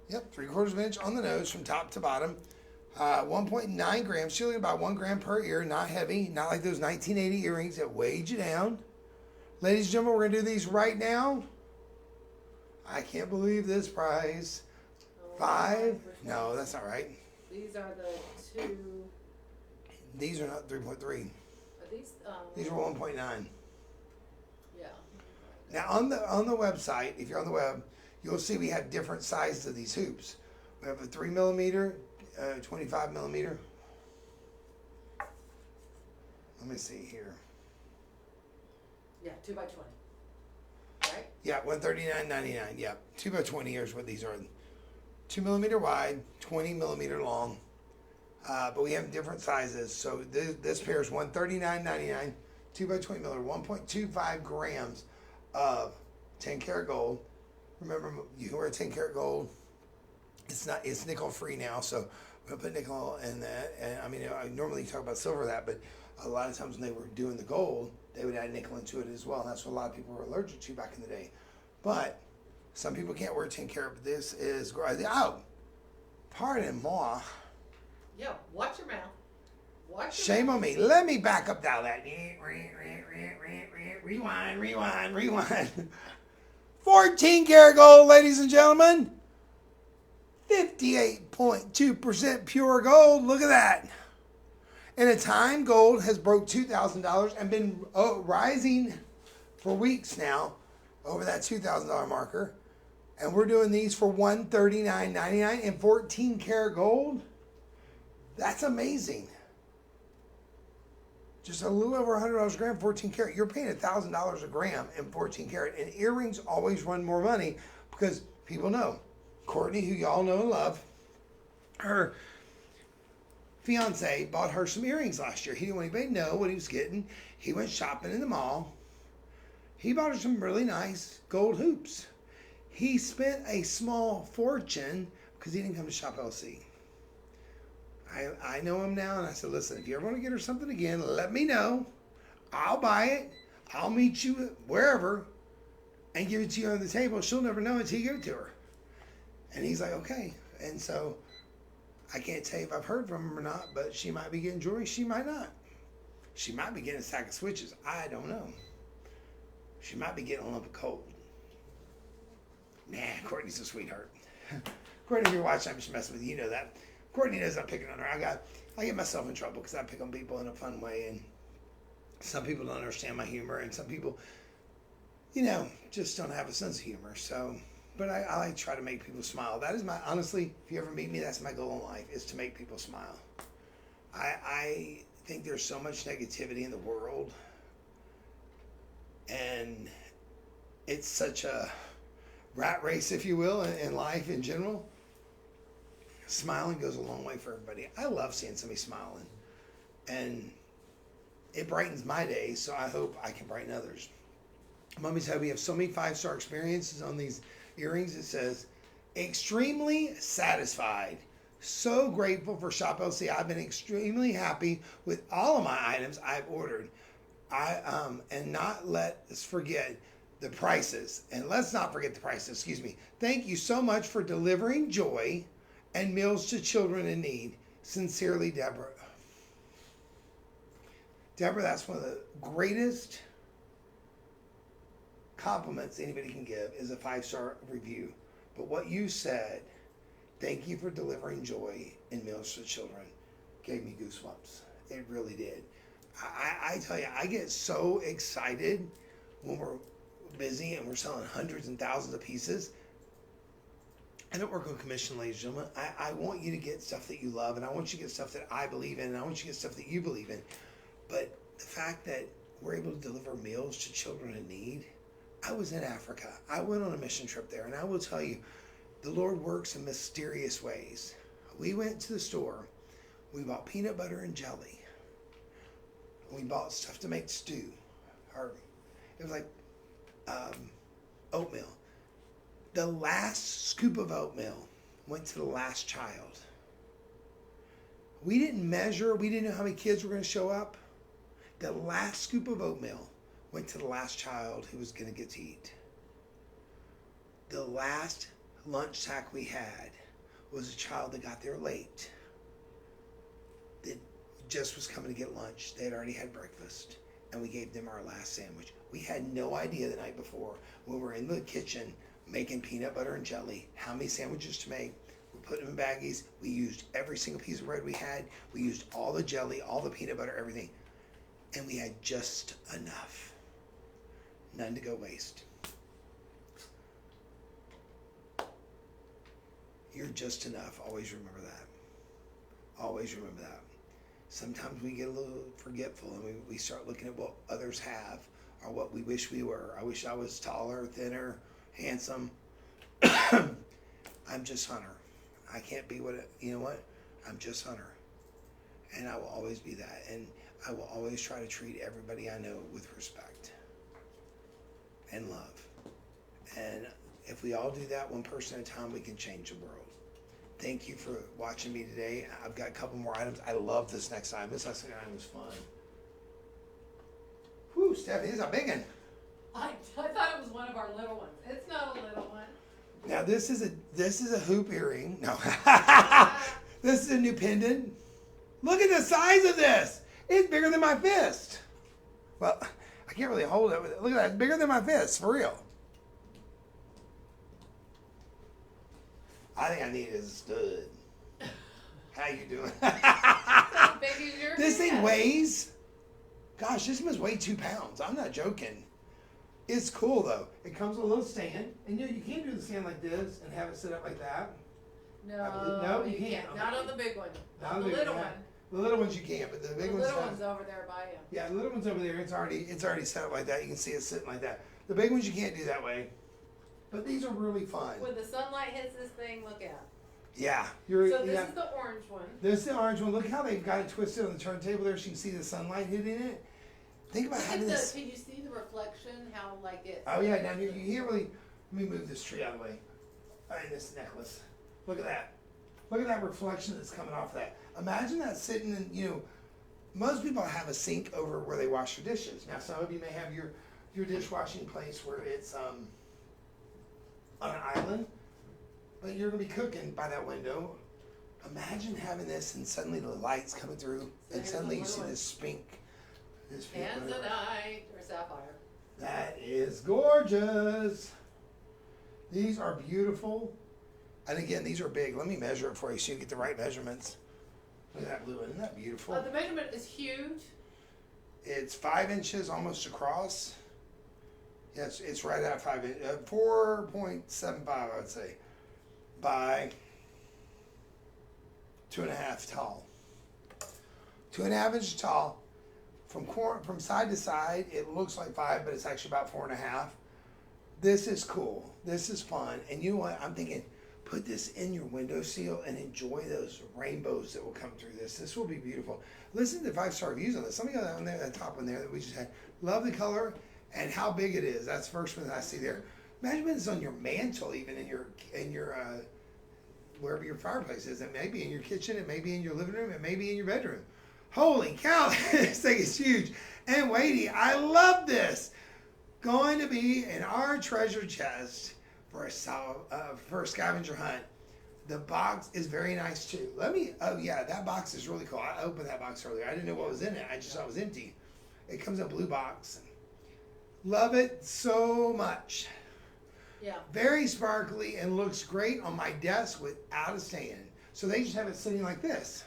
Yep, 3/4 of an inch on the nose from top to bottom. 1.9 grams. She's looking about 1 gram per ear. Not heavy. Not like those 1980 earrings that weighed you down. Ladies and gentlemen, we're going to do these right now. I can't believe this price. Oh, 5. No, that's not right. These are the two. These are not 3.3. Are these? These are 1.9. Yeah. Now on the website, if you're on the web, you'll see we have different sizes of these hoops. We have a 3 millimeter, 25 millimeter. Let me see here. Yeah, 2 by 20. Right? Yeah, $139.99. Yeah, 2 by 20 is what these are. 2 millimeter wide, 20 millimeter long. But we have different sizes. So this pair is $139.99. 2 by 20 millimeter, 1.25 grams of 10 karat gold. Remember, you can wear 10 karat gold. It's nickel free now, so we're gonna put nickel in that. And I mean, I normally talk about silver that, but a lot of times when they were doing the gold, they would add nickel into it as well. And that's what a lot of people were allergic to back in the day. But some people can't wear 10 karat, but this is, oh, pardon moi. Yo, watch your mouth. Watch your Shame mouth. on me. Let me back up down that. Rewind. 14 karat gold, ladies and gentlemen. 58.2% pure gold. Look at that. In a time, gold has broke $2,000 and been rising for weeks now over that $2,000 marker. And we're doing these for $139.99 and 14 karat gold. That's amazing. Just a little over $100 a gram, 14 karat. You're paying $1,000 a gram in 14 karat. And earrings always run more money because people know. Courtney, who y'all know and love, her fiance bought her some earrings last year. He didn't want anybody to know what he was getting. He went shopping in the mall. He bought her some really nice gold hoops. He spent a small fortune because he didn't come to Shop LC. I know him now, and I said, listen, if you ever want to get her something again, let me know. I'll buy it. I'll meet you wherever and give it to you on the table. She'll never know until you give it to her. And he's like, okay. And so I can't tell you if I've heard from him or not, but she might be getting jewelry. She might not. She might be getting a sack of switches. I don't know. She might be getting a lump of coal. Nah, Courtney's a sweetheart. Courtney, if you're watching, I'm just messing with you. You know that. Courtney knows I'm picking on her. I get myself in trouble because I pick on people in a fun way, and some people don't understand my humor, and some people, just don't have a sense of humor. So, but I like to try to make people smile. That is honestly, if you ever meet me, that's my goal in life, is to make people smile. I think there's so much negativity in the world, and it's such a rat race, if you will, in life in general. Smiling goes a long way for everybody. I love seeing somebody smiling, and it brightens my day, so I hope I can brighten others. Mommy said we have so many 5-star experiences on these earrings. It says, extremely satisfied. So grateful for Shop LC. I've been extremely happy with all of my items I've ordered. And let's forget the prices. And let's not forget the prices, excuse me. Thank you so much for delivering joy and meals to children in need. Sincerely, Deborah. Deborah, that's one of the greatest compliments anybody can give is a 5-star review. But what you said, thank you for delivering joy and meals to children, gave me goosebumps. It really did. I tell you, I get so excited when we're busy and we're selling hundreds and thousands of pieces. I don't work on commission, ladies and gentlemen. I want you to get stuff that you love, and I want you to get stuff that I believe in, and I want you to get stuff that you believe in. But the fact that we're able to deliver meals to children in need, I was in Africa. I went on a mission trip there, and I will tell you, the Lord works in mysterious ways. We went to the store. We bought peanut butter and jelly. We bought stuff to make stew. Or it was like oatmeal. The last scoop of oatmeal went to the last child. We didn't measure. We didn't know how many kids were going to show up. The last scoop of oatmeal went to the last child who was going to get to eat. The last lunch sack we had was a child that got there late. That just was coming to get lunch. They had already had breakfast. And we gave them our last sandwich. We had no idea the night before when we were in the kitchen making peanut butter and jelly how many sandwiches to make. We put them in baggies. We used every single piece of bread we had. We used all the jelly, all the peanut butter, everything. And we had just enough. None to go waste. You're just enough. Always remember that. Always remember that. Sometimes we get a little forgetful and we start looking at what others have or what we wish we were. I wish I was taller, thinner, handsome. I'm just Hunter. I can't be you know what? I'm just Hunter. And I will always be that. And I will always try to treat everybody I know with respect and love. And if we all do that one person at a time, we can change the world. Thank you for watching me today. I've got a couple more items. I love this next item. This next item was fun. Whew, Stephanie, this is a big one. I thought it was one of our little ones. It's not a little one. Now this is a hoop earring. No. This is a new pendant. Look at the size of this. It's bigger than my fist. Well, I can't really hold it. Look at that. It's bigger than my fist, for real. I think I need a stud. How you doing? How big is your This thing head? weighs, gosh, this must weigh 2 pounds. I'm not joking. It's cool though. It comes with a little stand, and you can't do the stand like this and have it sit up like that. No, you you can't. can't. Not on the big one. Not On on the the big little one. one. The little ones you can't, but the big The ones. little one's over there by you. Yeah, the little one's over there. It's already set up like that. You can see it sitting like that. The big ones you can't do that way. But these are really fun. When the sunlight hits this thing, look out. Yeah, So this is the orange one. This is the orange one. Look how they've got it twisted on the turntable there, so you can see the sunlight hitting it. Think about Look having at this. can you see the reflection? How like it? Oh yeah, down here you can't really. Let me move this tree out of the way. And this necklace. Look at that. Look at that reflection that's coming off that. Imagine that sitting in. Most people have a sink over where they wash their dishes. Now some of you may have your dishwashing place where it's on an island, but you're gonna be cooking by that window. Imagine having this and suddenly the light's coming through, and suddenly you see this pink. This pink whatever. Tanzanite or sapphire. That is gorgeous. These are beautiful. And again, these are big. Let me measure it for you so you get the right measurements. Look at that blue one. Isn't that beautiful? The measurement is huge. It's 5 inches almost across. Yes, it's right at 5 inches. 4.75, I would say. By 2.5 tall. 2.5 inches tall. From side to side, it looks like 5, but it's actually about 4.5. This is cool. This is fun. And you know what? I'm thinking, put this in your windowsill and enjoy those rainbows that will come through this. This will be beautiful. Listen to the 5-star reviews on this. Some of you on there, that top one there that we just had. Love the color and how big it is. That's the first one that I see there. Imagine when it's on your mantle, even in your wherever your fireplace is. It may be in your kitchen. It may be in your living room. It may be in your bedroom. Holy cow, this thing is huge and weighty. I love this. Going to be in our treasure chest for a scavenger hunt. The box is very nice too. Oh yeah, that box is really cool. I opened that box earlier. I didn't know what was in it. I just thought it was empty. It comes in a blue box. Love it so much. Yeah. Very sparkly and looks great on my desk without a stand. So they just have it sitting like this.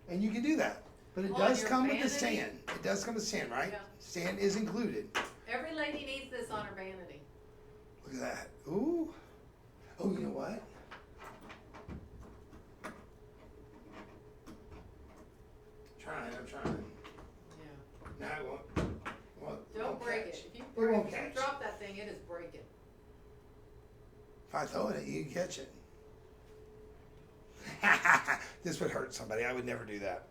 And you can do that. But it On does your come with a vanity? stand. It does come with a stand, right? Yeah. Stand is included. Every lady needs this on her vanity. Look at that. Ooh. Oh, you know what? I'm trying. Yeah. No, it won't. Don't break it. If you won't if you catch. drop that thing, it is breaking. If I throw it at you, you catch it. This would hurt somebody. I would never do that.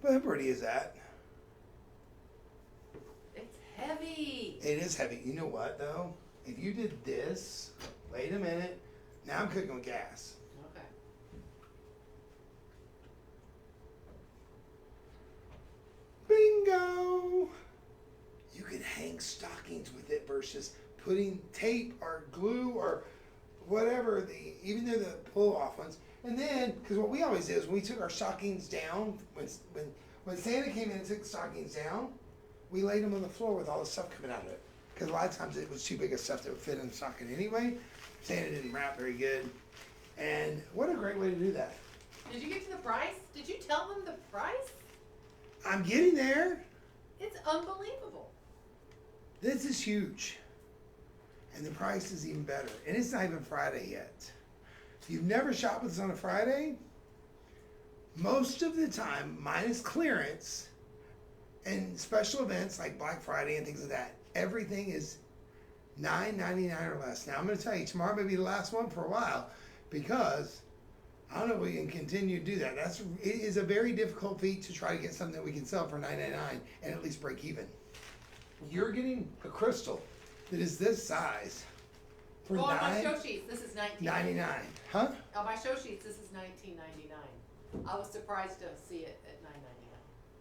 But how pretty is that? It's heavy. It is heavy. You know what though? If you did this, wait a minute. Now I'm cooking with gas. Okay. Bingo! You can hang stockings with it versus putting tape or glue or whatever, even though the pull off ones. And then, because what we always did is when we took our stockings down, when Santa came in and took the stockings down, we laid them on the floor with all the stuff coming out of it. Because a lot of times it was too big of stuff that would fit in the stocking anyway. Santa didn't wrap very good. And what a great way to do that. Did you get to the price? Did you tell them the price? I'm getting there. It's unbelievable. This is huge. And the price is even better. And it's not even Friday yet. If you've never shopped with us on a Friday, most of the time, minus clearance and special events like Black Friday and things like that, everything is $9.99 or less. Now I'm going to tell you, tomorrow may be the last one for a while because I don't know if we can continue to do that. It is a very difficult feat to try to get something that we can sell for $9.99 and at least break even. You're getting a crystal that is this size for Well, on my show sheets, this is $9.99. Huh? On my show sheets, this is $19.99. I was surprised to see it at $9.99.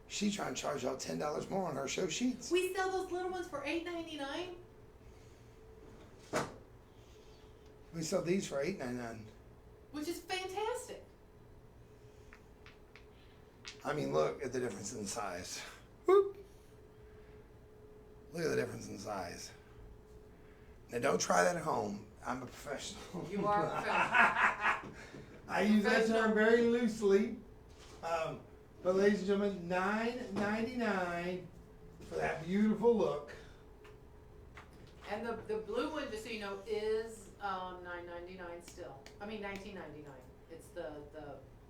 She's trying to charge y'all $10 more on her show sheets. We sell those little ones for $8.99. We sell these for $8.99. Which is fantastic. I mean, look at the difference in size. Whoop. Look at the difference in size. Now, don't try that at home. I'm a professional. You are a professional. I use that term very loosely. But, ladies and gentlemen, $9.99 for that beautiful look. And the blue one, just so you know, is $9.99 still. I mean $19.99. It's the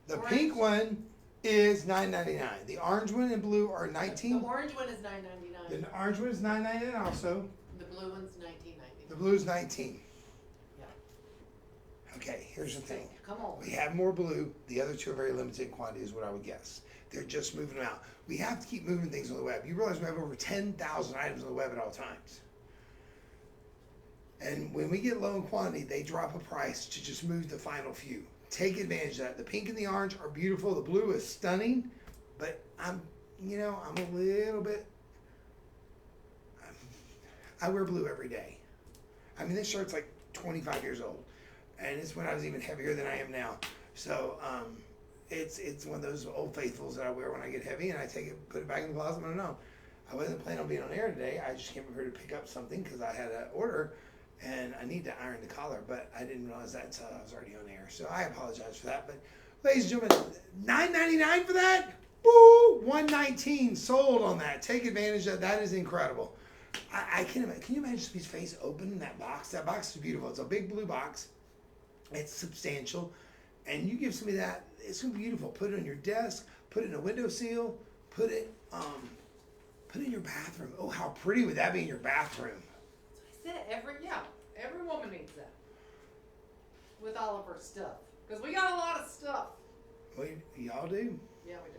The orange. pink one is $9.99. The orange one and blue are The $19. orange one is $9.99. The orange one is $9.99 also. The blue one's $19.99. The blue is $19. Yeah. Okay, here's the thing. Come on. We have more blue. The other two are very limited quantity is what I would guess. They're just moving them out. We have to keep moving things on the web. You realize we have over 10,000 items on the web at all times. And when we get low in quantity, they drop a price to just move the final few. Take advantage of that. The pink and the orange are beautiful. The blue is stunning. But I'm a little bit, I wear blue every day. I mean, this shirt's like 25 years old. And it's when I was even heavier than I am now. So, it's one of those old faithfuls that I wear when I get heavy, and I take it, put it back in the closet. I don't know. I wasn't planning on being on air today. I just came over here to pick up something because I had an order, and I need to iron the collar, but I didn't realize that until I was already on air. So I apologize for that. But, ladies and gentlemen, $9.99 for that? Woo! $119 sold on that. Take advantage of that. That is incredible. I can't imagine. Can you imagine somebody's face opening that box? That box is beautiful. It's a big blue box. It's substantial. And you give somebody that, it's gonna be beautiful. Put it on your desk, put it in a windowsill, put it in your bathroom. Oh, how pretty would that be in your bathroom? I said every woman needs that. With all of her stuff. Because we got a lot of stuff. Wait, y'all do? Yeah, we do.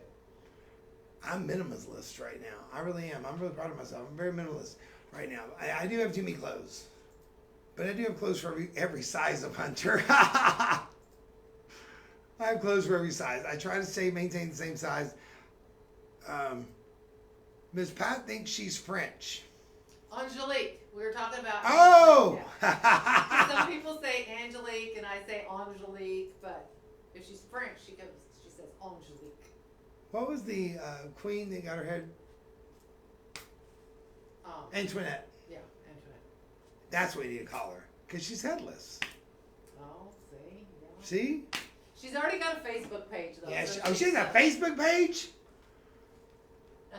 I'm minimalist right now. I really am. I'm really proud of myself. I'm very minimalist right now. I do have too many clothes. But I do have clothes for every size of hunter. I have clothes for every size. I try to maintain the same size. Miss Pat thinks she's French. Angelique. We were talking about. Oh! Yeah. Some people say Angelique, and I say Angelique, but if she's French, she says Angelique. What was the queen that got her head? Antoinette. Yeah, Antoinette. That's what you need to call her. Because she's headless. Oh, see? Yeah. See? She's already got a Facebook page, though. Yeah, so she has a Facebook page? Yeah.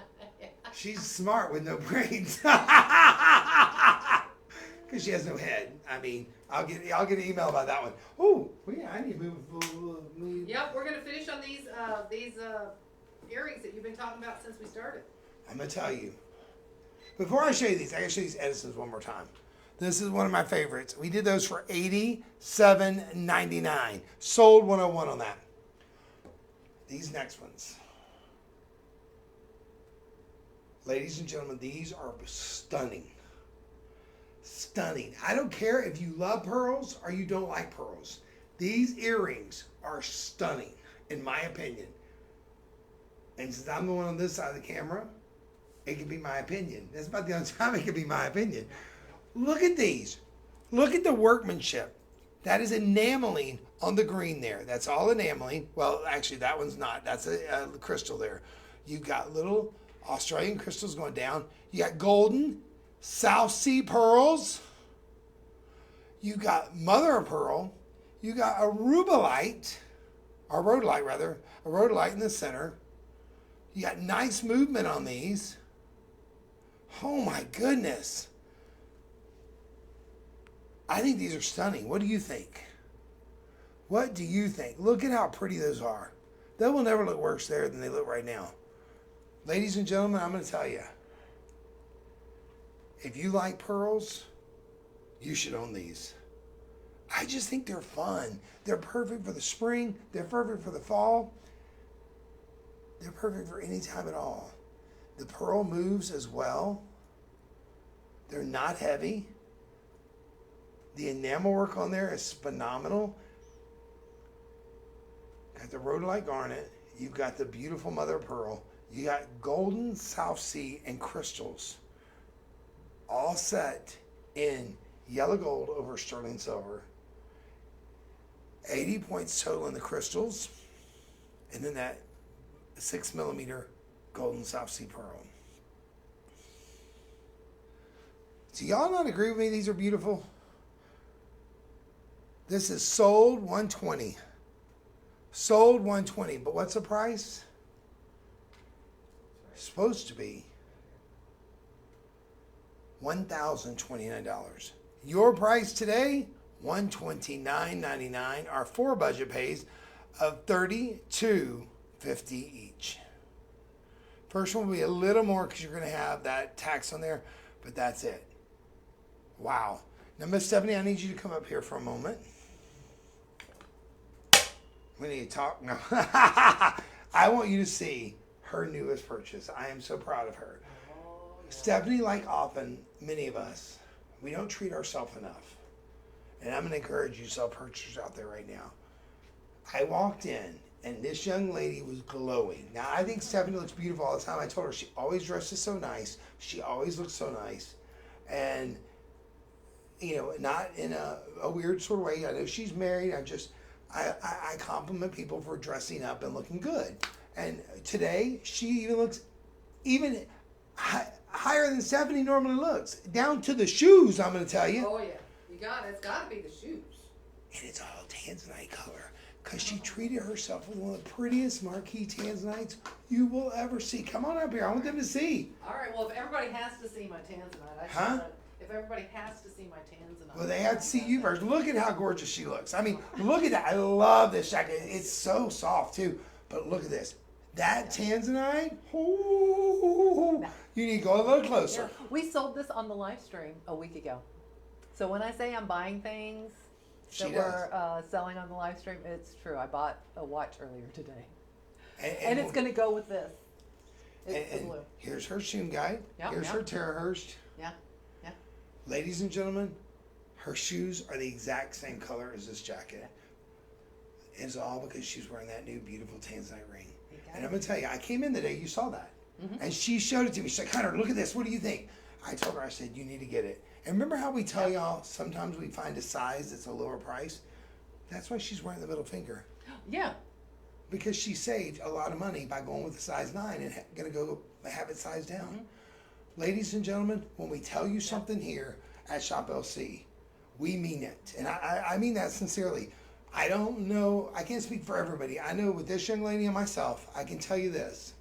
She's smart with no brains. Because she has no head. I mean, I'll get an email about that one. Oh, well, yeah, I need to move. Yep, we're gonna finish on these earrings that you've been talking about since we started. I'm going to tell you. Before I show you these, I got to show you these Edisons one more time. This is one of my favorites. We did those for $87.99. Sold 101 on that. These next ones. Ladies and gentlemen, these are stunning. Stunning. I don't care if you love pearls or you don't like pearls. These earrings are stunning, in my opinion. And since I'm the one on this side of the camera, it can be my opinion. That's about the only time it can be my opinion. Look at these. Look at the workmanship. That is enameling on the green there. That's all enameling. Well, actually, that one's not. That's a crystal there. You've got little Australian crystals going down. You got golden South Sea pearls. You got mother of pearl. You got a rubellite, or rhodolite rather, a rhodolite in the center. You got nice movement on these. Oh my goodness. I think these are stunning. What do you think? What do you think? Look at how pretty those are. They will never look worse there than they look right now. Ladies and gentlemen, I'm going to tell you, if you like pearls, you should own these. I just think they're fun. They're perfect for the spring. They're perfect for the fall. They're perfect for any time at all. The pearl moves as well. They're not heavy. The enamel work on there is phenomenal. Got the rhodolite garnet. You've got the beautiful mother of pearl. You got golden South Sea and crystals. All set in yellow gold over sterling silver. 80 points total in the crystals. And then that 6mm golden South Sea pearl. Do y'all not agree with me? These are beautiful. This is sold $120. Sold $120. But what's the price? Supposed to be $1,029. Your price today, $129.99. Our 4 budget pays of $32.50 each. First one will be a little more because you're going to have that tax on there, but that's it. Wow. Now, Miss Stephanie, I need you to come up here for a moment. We need to talk. No. I want you to see her newest purchase. I am so proud of her. Stephanie, like often, many of us, we don't treat ourselves enough. And I'm going to encourage you self-purchasers out there right now. I walked in, and this young lady was glowing. Now, I think Stephanie looks beautiful all the time. I told her she always dresses so nice. She always looks so nice. And, you know, not in a weird sort of way. I know she's married. I compliment people for dressing up and looking good. And today, she even looks higher than Stephanie normally looks. Down to the shoes, I'm going to tell you. Oh, yeah. It's got to be the shoes. And it's all tanzanite color. Because she treated herself with one of the prettiest marquee tanzanites you will ever see. Come on up here. I want them to see. All right, well, if everybody has to see my tanzanite, if everybody has to see my tanzanite. Well, they have to see you first. Look at how gorgeous she looks. I mean, look at that. I love this jacket. It's so soft, too. But look at this. That tanzanite, ooh, you need to go a little closer. Yeah. We sold this on the live stream a week ago. So when I say I'm buying things that we're selling on the live stream, it's true. I bought a watch earlier today. And it's going to go with this. It's the blue. Here's her shoe guide. Yep, Here's her Terrahurst. Yeah. Ladies and gentlemen, her shoes are the exact same color as this jacket. It's all because she's wearing that new beautiful tanzanite ring. And I'm going to tell you, I came in the day you saw that. Mm-hmm. And she showed it to me. She's like, Hunter, look at this. What do you think? I told her, I said, you need to get it. And remember how we tell y'all sometimes we find a size that's a lower price? That's why she's wearing the middle finger. Yeah. Because she saved a lot of money by going with a size 9 and going to go have it sized down. Mm-hmm. Ladies and gentlemen, when we tell you something here at Shop LC, we mean it. And I mean that sincerely. I don't know, I can't speak for everybody. I know with this young lady and myself, I can tell you this.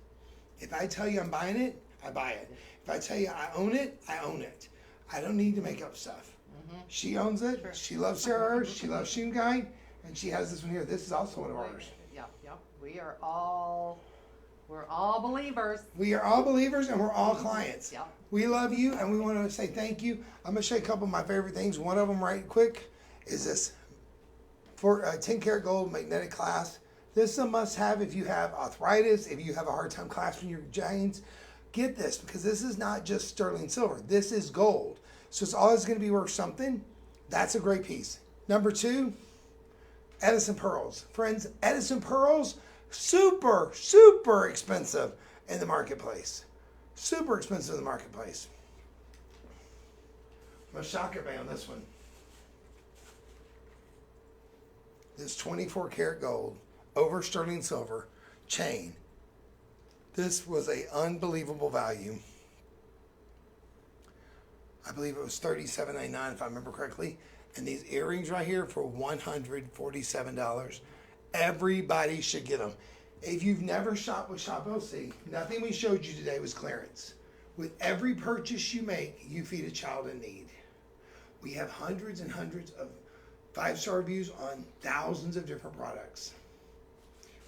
If I tell you I'm buying it, I buy it. If I tell you I own it, I own it. I don't need to make up stuff. Mm-hmm. She owns it. Sure. She loves Sarah. She loves Shoe Guide. And she has this one here. This is also one of ours. Yep. We're all believers. We are all believers and we're all clients. Yep. We love you and we want to say thank you. I'm going to show you a couple of my favorite things. One of them right quick is this 10 karat gold magnetic clasp. This is a must have if you have arthritis, if you have a hard time clasping your jeans. get this because this is not just sterling silver. This is gold. So it's always going to be worth something. That's a great piece. Number 2, Edison pearls. Friends, Edison pearls, super, super expensive in the marketplace. Super expensive in the marketplace. I'm going to shock everybody on this one. This 24 karat gold over sterling silver chain. This was an unbelievable value. I believe it was $37.99 if I remember correctly. And these earrings right here for $147. Everybody should get them. If you've never shopped with Shop LC, nothing we showed you today was clearance. With every purchase you make, you feed a child in need. We have hundreds and hundreds of 5-star reviews on thousands of different products.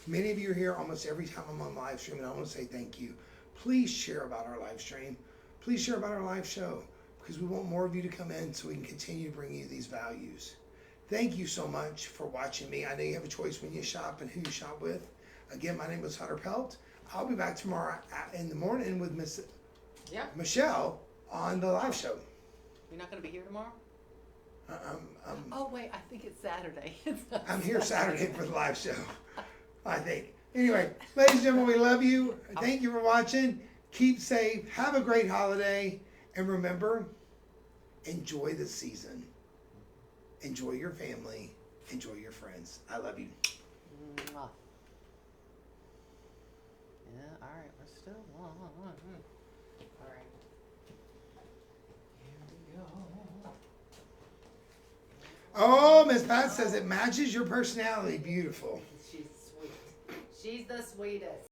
Many of you are here almost every time I'm on live stream, and I want to say thank you. Please share about our live stream. Please share about our live show, because we want more of you to come in so we can continue to bring you these values. Thank you so much for watching me. I know you have a choice when you shop and who you shop with. Again, my name is Hunter Pelt. I'll be back tomorrow in the morning with Miss Michelle on the live show. You're not going to be here tomorrow? I'm Oh, wait, I think it's Saturday. I'm here Saturday for the live show, I think. Anyway, ladies and gentlemen, we love you. Thank you for watching. Keep safe. Have a great holiday. And remember, enjoy the season. Enjoy your family. Enjoy your friends. I love you. Mwah. Yeah, all right, we're still on. All right. Here we go. Oh, Miss Pat says it matches your personality. Beautiful. She's sweet. She's the sweetest.